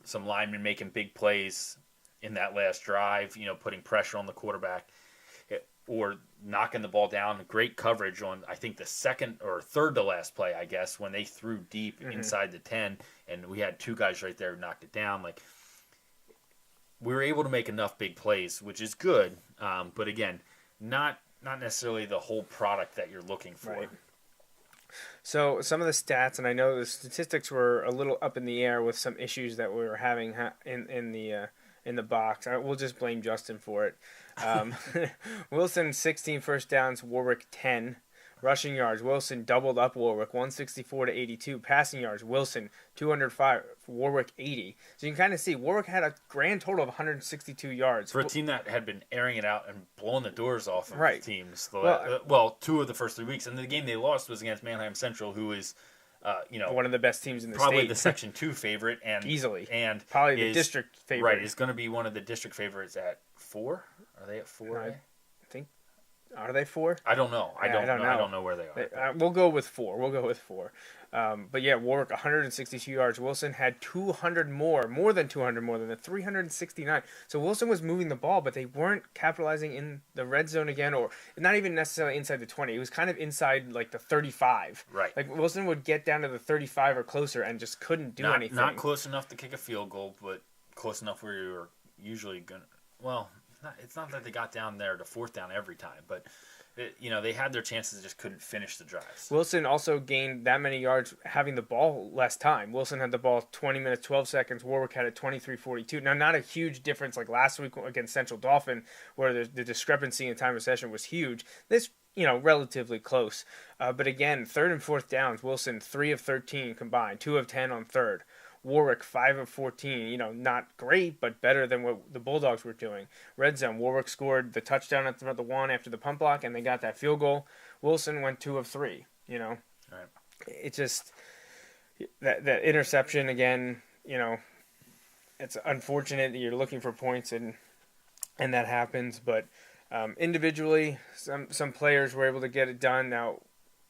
some linemen making big plays in that last drive, putting pressure on the quarterback, or knocking the ball down. Great coverage on, I think, the second or third to last play, I guess, when they threw deep inside the 10, and we had two guys right there who knocked it down. Like, we were able to make enough big plays, which is good, but again, not necessarily the whole product that you're looking for. Right. So some of the stats, and I know the statistics were a little up in the air with some issues that we were having in the box. We'll just blame Justin for it. Wilson 16 first downs, Warwick 10. Rushing yards, Wilson doubled up Warwick 164 to 82. Passing yards, Wilson 205, Warwick 80. So you can kind of see Warwick had a grand total of 162 yards for a team that had been airing it out and blowing the doors off of teams. Well, 2 of the first 3 weeks, and the game they lost was against Manheim Central, who is one of the best teams in the probably state. The Section 2 favorite, and easily, and probably the district favorite. Right, is going to be one of the district favorites at 4. Are they at 4? I think. Are they 4? I don't know. I don't know. I don't know where they are. We'll go with 4. But yeah, Warwick 162 yards. Wilson had 200 more than 200 more than the 369. So Wilson was moving the ball, but they weren't capitalizing in the red zone again, or not even necessarily inside the 20. It was kind of inside like the 35. Right. Like Wilson would get down to the 35 or closer and just couldn't do anything. Not close enough to kick a field goal, but close enough where you were usually going to... Well... It's not that they got down there to fourth down every time, but they had their chances and just couldn't finish the drives. Wilson also gained that many yards having the ball less time. Wilson had the ball 20 minutes, 12 seconds. Warwick had it 23-42. Now, not a huge difference like last week against Central Dauphin, where the discrepancy in time of possession was huge. This, relatively close. But again, third and fourth downs, Wilson 3 of 13 combined, 2 of 10 on third. Warwick 5 of 14, not great, but better than what the Bulldogs were doing. Red zone, Warwick scored the touchdown at the 1 after the punt block, and they got that field goal. Wilson went 2 of 3, Right. It just, that interception again, it's unfortunate that you're looking for points and that happens, but individually, some players were able to get it done. Now,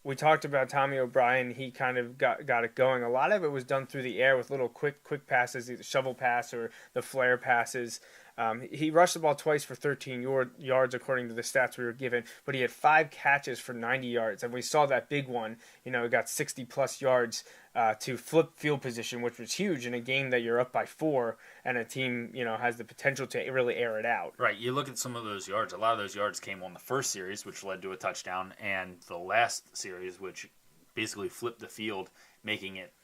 we talked about Tommy O'Brien. He kind of got it going. A lot of it was done through the air with little quick passes, either shovel pass or the flare passes. He rushed the ball twice for 13 yards, according to the stats we were given, but he had 5 catches for 90 yards. And we saw that big one, he got 60-plus yards to flip field position, which was huge in a game that you're up by 4 and a team, has the potential to really air it out. Right. You look at some of those yards. A lot of those yards came on the first series, which led to a touchdown, and the last series, which basically flipped the field, making it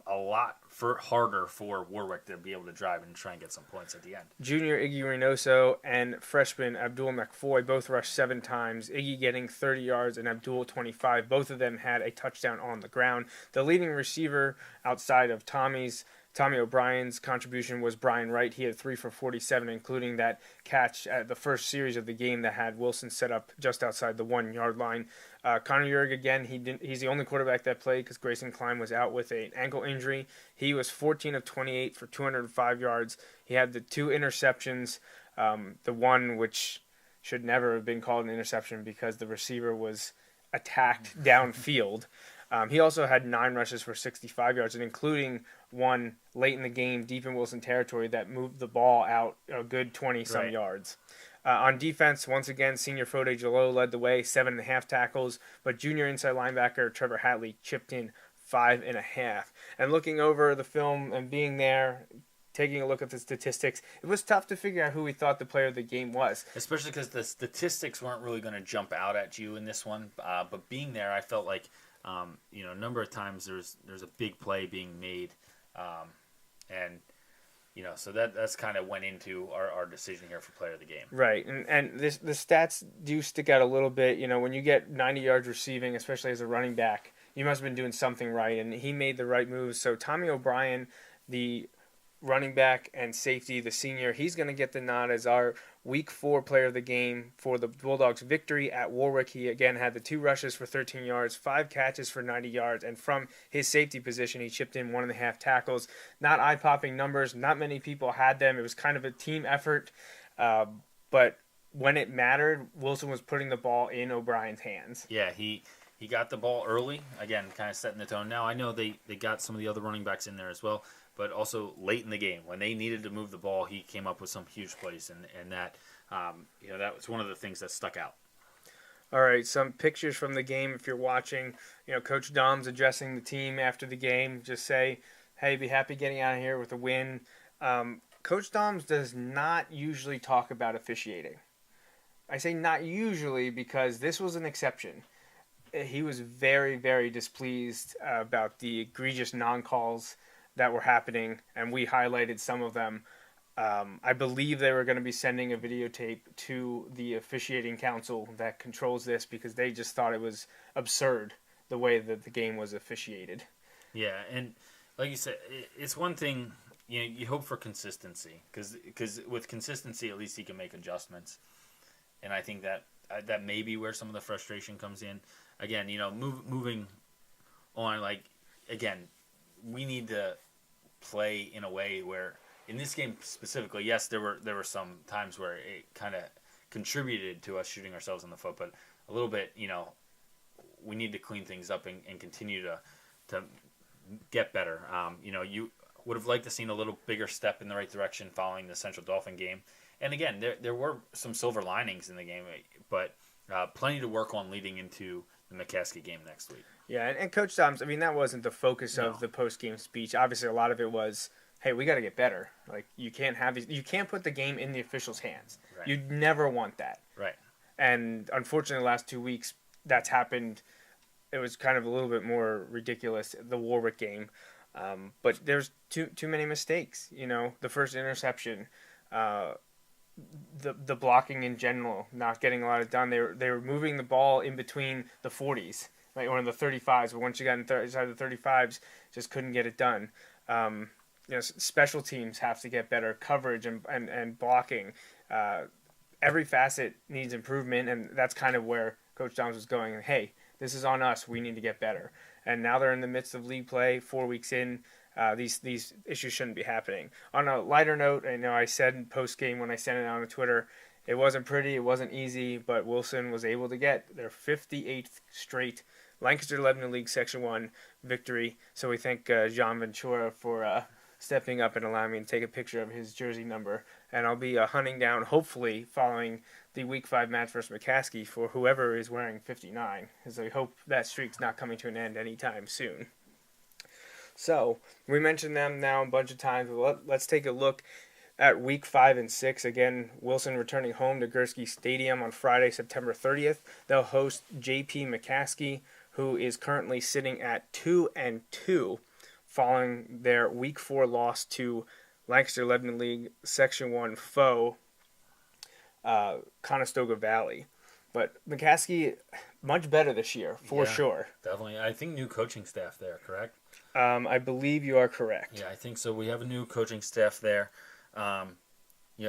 a lot harder for Warwick to be able to drive and try and get some points at the end. Junior Iggy Reynoso and freshman Abdul McFoy both rushed 7 times, Iggy getting 30 yards and Abdul 25. Both of them had a touchdown on the ground. The leading receiver outside of Tommy O'Brien's contribution was Brian Wright. He had 3 for 47, including that catch at the first series of the game that had Wilson set up just outside the 1-yard line. Connor Yerg, again, he's the only quarterback that played because Grayson Klein was out with an ankle injury. He was 14 of 28 for 205 yards. He had the 2 interceptions, the one which should never have been called an interception because the receiver was attacked downfield. He also had 9 rushes for 65 yards, and including one late in the game, deep in Wilson territory, that moved the ball out a good 20-some yards. On defense, once again, senior Fode Jalot led the way, 7.5 tackles, but junior inside linebacker Trevor Hatley chipped in 5.5. And looking over the film and being there, taking a look at the statistics, it was tough to figure out who we thought the player of the game was. Especially because the statistics weren't really going to jump out at you in this one. But being there, I felt like, a number of times there's a big play being made. So that's kind of went into our decision here for player of the game. Right, and the stats do stick out a little bit. When you get 90 yards receiving, especially as a running back, you must have been doing something right, and he made the right moves. So Tommy O'Brien, the running back and safety, the senior, he's going to get the nod as our Week 4 player of the game for the Bulldogs' victory at Warwick. He again had the 2 rushes for 13 yards, 5 catches for 90 yards, and from his safety position, he chipped in 1.5 tackles. Not eye-popping numbers. Not many people had them. It was kind of a team effort, but when it mattered, Wilson was putting the ball in O'Brien's hands. Yeah, he got the ball early, again, kind of setting the tone. Now, I know they got some of the other running backs in there as well, but also late in the game, when they needed to move the ball, he came up with some huge plays, and that that was one of the things that stuck out. All right, some pictures from the game if you're watching. Coach Dom's addressing the team after the game. Just say, hey, be happy getting out of here with a win. Coach Dom's does not usually talk about officiating. I say not usually because this was an exception. He was very, very displeased about the egregious non-calls that were happening, and we highlighted some of them. I believe they were going to be sending a videotape to the officiating council that controls this because they just thought it was absurd the way that the game was officiated. Yeah, and like you said, it's one thing, you hope for consistency because with consistency, at least he can make adjustments. And I think that may be where some of the frustration comes in. Again, moving on, we need to play in a way where, in this game specifically, yes, there were some times where it kind of contributed to us shooting ourselves in the foot, but a little bit, we need to clean things up and continue to get better. You would have liked to seen a little bigger step in the right direction following the Central Dauphin game. And again, there were some silver linings in the game, but plenty to work on leading into the McCaskey game next week. Yeah, and Coach Dom's, that wasn't the focus of the post-game speech. Obviously, a lot of it was, hey, we got to get better. You can't have these. You can't put the game in the officials' hands. Right. You'd never want that. Right. And unfortunately, the last 2 weeks, that's happened. It was kind of a little bit more ridiculous, the Warwick game. But there's too many mistakes. The first interception, the blocking in general, not getting a lot done. They were moving the ball in between the 40s, or in the 35s. But once you got inside the 35s, just couldn't get it done. Special teams have to get better, coverage and blocking. Every facet needs improvement, and that's kind of where Coach Downs was going. Hey, this is on us. We need to get better. And now they're in the midst of league play, 4 weeks in. These issues shouldn't be happening. On a lighter note, I know I said post-game when I sent it out on Twitter, it wasn't pretty, it wasn't easy, but Wilson was able to get their 58th straight Lancaster-Lebanon League Section 1 victory. So we thank Jean Ventura for stepping up and allowing me to take a picture of his jersey number. And I'll be hunting down, hopefully, following the Week 5 match versus McCaskey for whoever is wearing 59, because I hope that streak's not coming to an end anytime soon. So, we mentioned them now a bunch of times, but let's take a look at Week 5 and 6. Again, Wilson returning home to Gursky Stadium on Friday, September 30th. They'll host JP McCaskey, who is currently sitting at 2-2 following their Week 4 loss to Lancaster-Lebanon League Section 1 foe, Conestoga Valley. But McCaskey, much better this year, for sure. Definitely. I think new coaching staff there, correct? I believe you are correct. Yeah, I think so. We have a new coaching staff there.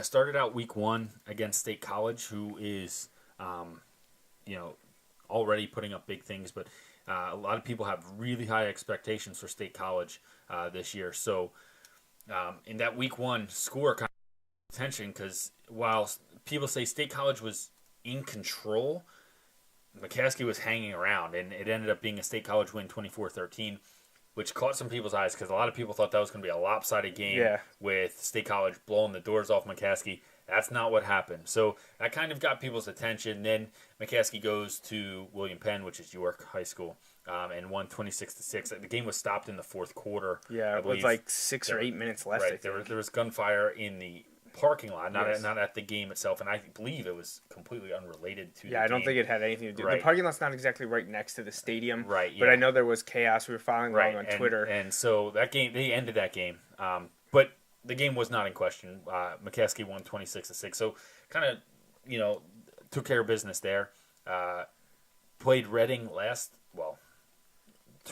Started out Week 1 against State College, who is, already putting up big things. But a lot of people have really high expectations for State College this year. So in that Week 1 score kind of attention, because while people say State College was in control, McCaskey was hanging around, and it ended up being a State College win 24-13, which caught some people's eyes because a lot of people thought that was going to be a lopsided game with State College blowing the doors off McCaskey. That's not what happened. So that kind of got people's attention. Then McCaskey goes to William Penn, which is York High School, and won 26-6. The game was stopped in the fourth quarter. Yeah, with like 6 or 8 minutes left. Right, there was gunfire in the parking lot, not at the game itself, and I believe it was completely unrelated to the game. I don't think it had anything to do. Right. The parking lot's not exactly right next to the stadium, right? But I know there was chaos. We were following along on Twitter, and so that game, they ended that game, but the game was not in question. McCaskey won 26-6, so kind of took care of business there. Played Reading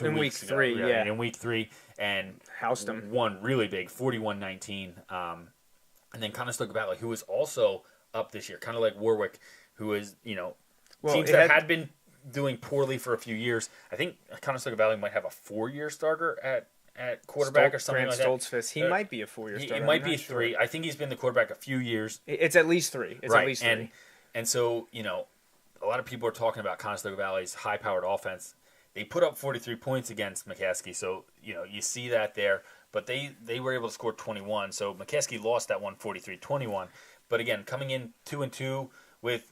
in week 3, in week 3, and housed them. Won really big, 41-19. And then Conestoga Valley, who is also up this year, kind of like Warwick, who is, teams that had been doing poorly for a few years. I think Conestoga Valley might have a 4-year starter at quarterback or something like that. Stoltzfus. He might be a 4-year starter. He might be 3. Sure. I think he's been the quarterback a few years. It's at least 3. It's at least 3. And so, a lot of people are talking about Conestoga Valley's high-powered offense. They put up 43 points against McCaskey, so, you see that there. But they were able to score 21, so McCaskey lost that one 43-21. But again, coming in 2-2 with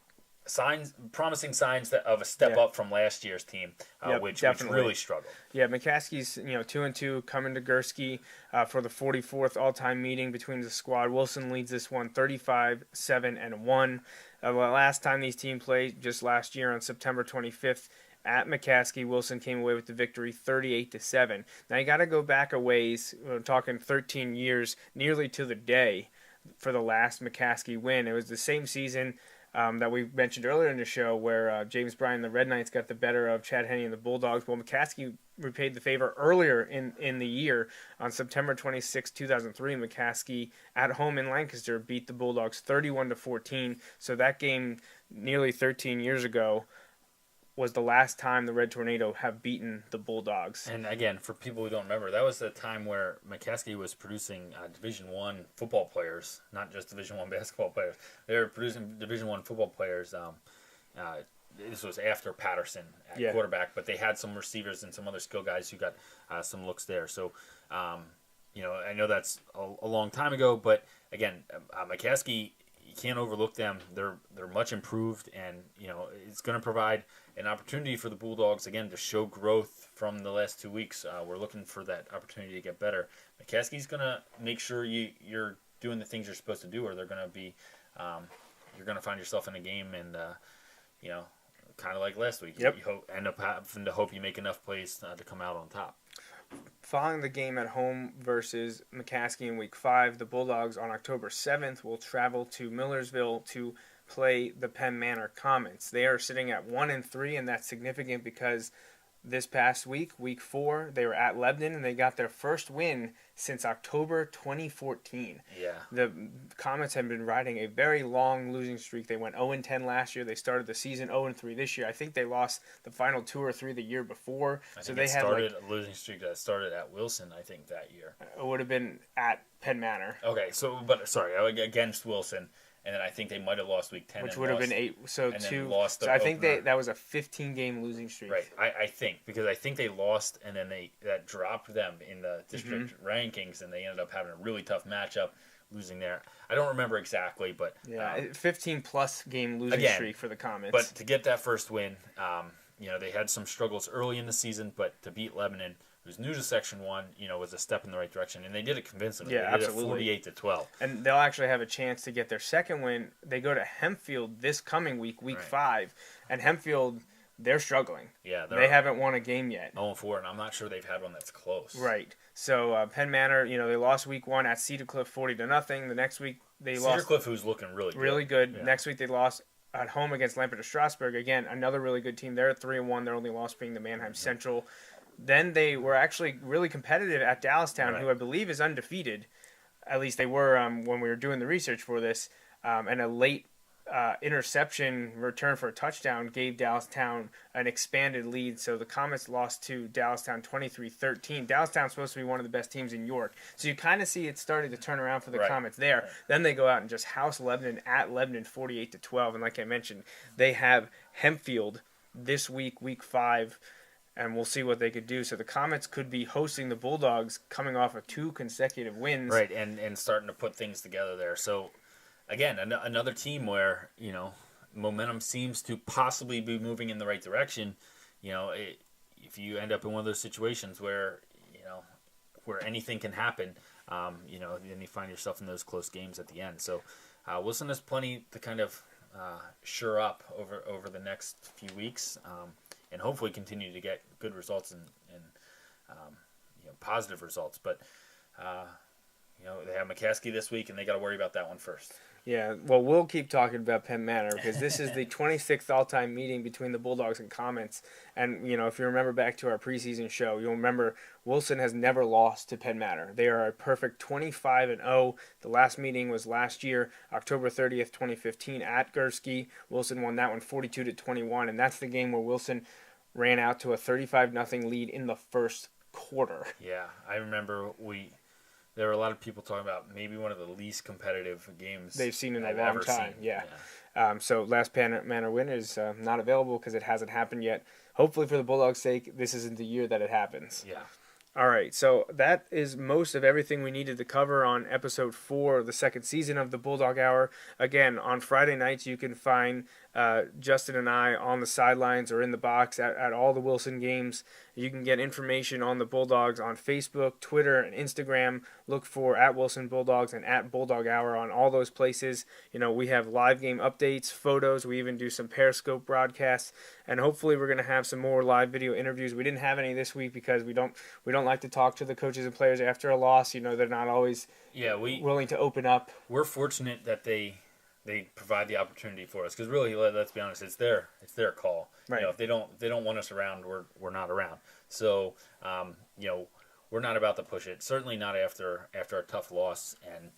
promising signs of a step up from last year's team, which really struggled. Yeah, McCaskey's 2-2 coming to Gursky for the 44th all-time meeting between the squad. Wilson leads this one 35-7-1. The last time these teams played, just last year on September 25th. At McCaskey, Wilson came away with the victory 38-7. Now you got to go back a ways. We're talking 13 years, nearly to the day, for the last McCaskey win. It was the same season that we mentioned earlier in the show where James Bryan and the Red Knights got the better of Chad Henne and the Bulldogs. Well, McCaskey repaid the favor earlier in the year. On September 26, 2003, McCaskey at home in Lancaster beat the Bulldogs 31-14. So that game nearly 13 years ago was the last time the Red Tornado have beaten the Bulldogs. And again, for people who don't remember, that was the time where McCaskey was producing Division I football players, not just Division I basketball players. They were producing Division I football players. This was after Patterson at quarterback, but they had some receivers and some other skill guys who got some looks there. So, I know that's a long time ago, but again, McCaskey, you can't overlook them. They're much improved, and it's going to provide an opportunity for the Bulldogs again to show growth from the last 2 weeks. We're looking for that opportunity to get better. McCaskey's going to make sure you're doing the things you're supposed to do, or they're going to be you're going to find yourself in a game and kind of like last week. Yep. You end up having to hope you make enough plays to come out on top. Following the game at home versus McCaskey in Week 5, the Bulldogs on October 7th will travel to Millersville to play the Penn Manor Comets. They are sitting at 1-3, and that's significant because this past week, Week 4, they were at Lebanon, and they got their first win since October 2014. Yeah. The Comets have been riding a very long losing streak. They went 0-10 last year. They started the season 0-3 this year. I think they lost the final 2 or 3 the year before. I think they started a losing streak that started at Wilson, I think, that year. It would have been at Penn Manor. Okay, against Wilson. And then I think they might have lost Week 10. Which would have been 8. So I think that was a 15-game losing streak. Right, I think. Because I think they lost, and then that dropped them in the district rankings, and they ended up having a really tough matchup, losing there. I don't remember exactly, but... Yeah, 15-plus game losing streak for the Comets. But to get that first win, they had some struggles early in the season, but to beat Lebanon, who's new to Section 1, was a step in the right direction. And they did it convincingly. Yeah, absolutely. They did it 48-12. And they'll actually have a chance to get their second win. They go to Hempfield this coming week, Week 5. And Hempfield, they're struggling. Yeah, they haven't won a game yet. 0-4, and I'm not sure they've had one that's close. Right. So Penn Manor, they lost week 1 at Cedar Cliff 40-0. The next week they lost. Cedar Cliff, who's looking really good. Yeah. Next week they lost at home against Lancaster-Lebanon. Again, another really good team. They're at 3-1. Their only loss being the Mannheim Central. Then they were actually really competitive at Dallastown, who I believe is undefeated. At least they were when we were doing the research for this. And a late interception return for a touchdown gave Dallastown an expanded lead. So the Comets lost to Dallastown 23-13. Dallastown's supposed to be one of the best teams in York. So you kind of see it starting to turn around for the Comets there. Then they go out and just house Lebanon at Lebanon 48-12. And like I mentioned, they have Hempfield this week, week 5. And we'll see what they could do. So the Comets could be hosting the Bulldogs coming off of 2 consecutive wins. Right, and starting to put things together there. So, again, another team where, momentum seems to possibly be moving in the right direction. If you end up in one of those situations where, where anything can happen, then you find yourself in those close games at the end. So Wilson has plenty to kind of shore up over the next few weeks. And hopefully continue to get good results and positive results. But, they have McCaskey this week, and they got to worry about that one first. Yeah, well, we'll keep talking about Penn Manor because this is the 26th all-time meeting between the Bulldogs and Comets. And, if you remember back to our preseason show, you'll remember Wilson has never lost to Penn Manor. They are a perfect 25-0. The last meeting was last year, October 30th, 2015 at Gursky. Wilson won that one 42-21, and that's the game where Wilson ran out to a 35-0 lead in the first quarter. Yeah, I remember there were a lot of people talking about maybe one of the least competitive games they've seen in a long time. Yeah. So last Penn Manor win is not available because it hasn't happened yet. Hopefully for the Bulldogs' sake, this isn't the year that it happens. Yeah. All right, so that is most of everything we needed to cover on episode 4 of the second season of the Bulldog Hour. Again, on Friday nights, you can find Justin and I on the sidelines or in the box at all the Wilson games. You can get information on the Bulldogs on Facebook, Twitter, and Instagram. Look for @Wilson Bulldogs and @Bulldog Hour on all those places. We have live game updates, photos. We even do some Periscope broadcasts, and hopefully we're going to have some more live video interviews. We didn't have any this week because we don't like to talk to the coaches and players after a loss. They're not always willing to open up. We're fortunate that they provide the opportunity for us because really, let's be honest, it's their call. Right. If they don't want us around, we're not around. So we're not about to push it. Certainly not after a tough loss. And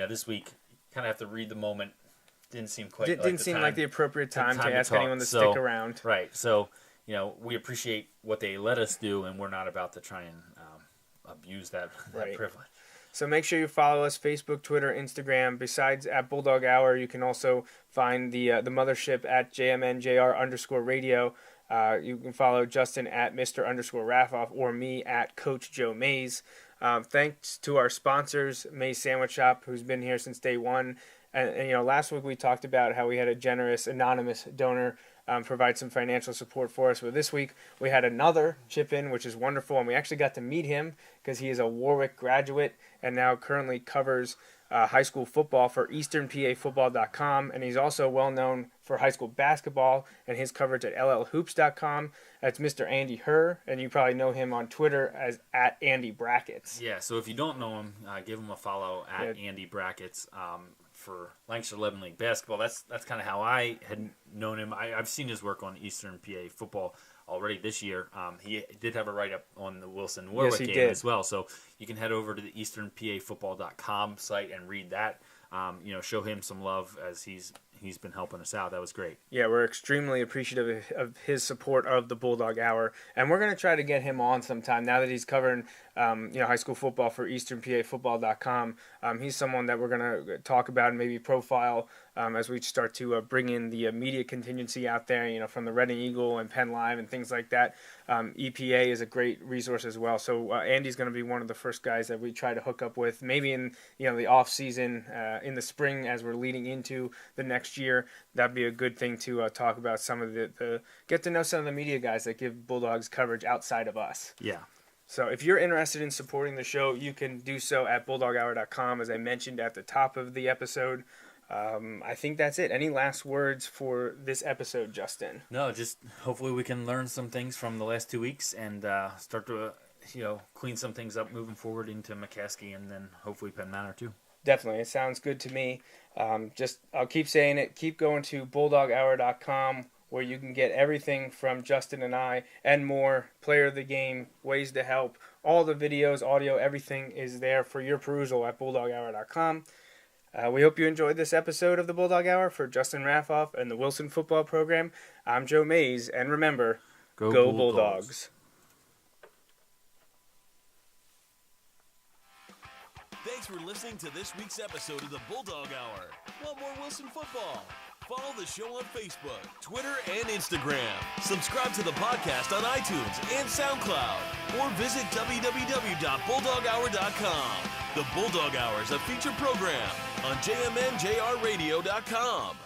this week, kind of have to read the moment. Didn't seem quite. Didn't seem like the appropriate time to ask anyone to stick around. Right. So we appreciate what they let us do, and we're not about to try and abuse that privilege. So make sure you follow us, Facebook, Twitter, Instagram. Besides @Bulldog Hour, you can also find the mothership at JMNJR_radio. You can follow Justin at Mr_Raffoff or me at Coach Joe Mays. Thanks to our sponsors, Mays Sandwich Shop, who's been here since day one. And last week we talked about how we had a generous anonymous donor provide some financial support for us. But this week we had another chip in, which is wonderful, and we actually got to meet him because he is a Warwick graduate and now currently covers high school football for EasternPAFootball.com, and he's also well known for high school basketball and his coverage at LLHoops.com. That's Mr. Andy Herr, and you probably know him on Twitter as @AndyBrackets. Yeah, so if you don't know him, give him a follow at Andy Brackets. For Lancaster-Lebanon League basketball, that's kind of how I had known him. I've seen his work on Eastern PA football already this year. He did have a write-up on the Wilson-Warwick game as well, so you can head over to the EasternPAFootball.com site and read that. Show him some love as he's been helping us out. That was great. Yeah, we're extremely appreciative of his support of the Bulldog Hour, and we're going to try to get him on sometime now that he's covering high school football for EasternPAFootball.com. He's someone that we're going to talk about and maybe profile as we start to bring in the media contingency out there, from the Reading Eagle and Penn Live and things like that. EPA is a great resource as well. So Andy's going to be one of the first guys that we try to hook up with, maybe in the off season, in the spring as we're leading into the next year. That'd be a good thing to talk about some of the get to know some of the media guys that give Bulldogs coverage outside of us. Yeah. So if you're interested in supporting the show, you can do so at bulldoghour.com, as I mentioned at the top of the episode. I think that's it. Any last words for this episode, Justin? No, just hopefully we can learn some things from the last 2 weeks and start to clean some things up moving forward into McCaskey and then hopefully Penn Manor too. Definitely. It sounds good to me. I'll keep saying it. Keep going to BulldogHour.com where you can get everything from Justin and I and more. Player of the game, ways to help, all the videos, audio, everything is there for your perusal at BulldogHour.com. We hope you enjoyed this episode of the Bulldog Hour. For Justin Raffoff and the Wilson Football Program, I'm Joe Mays, and remember, go Bulldogs. Thanks for listening to this week's episode of the Bulldog Hour. Want more Wilson football? Follow the show on Facebook, Twitter, and Instagram. Subscribe to the podcast on iTunes and SoundCloud. Or visit www.bulldoghour.com. The Bulldog Hour is a featured program on jmnjrradio.com.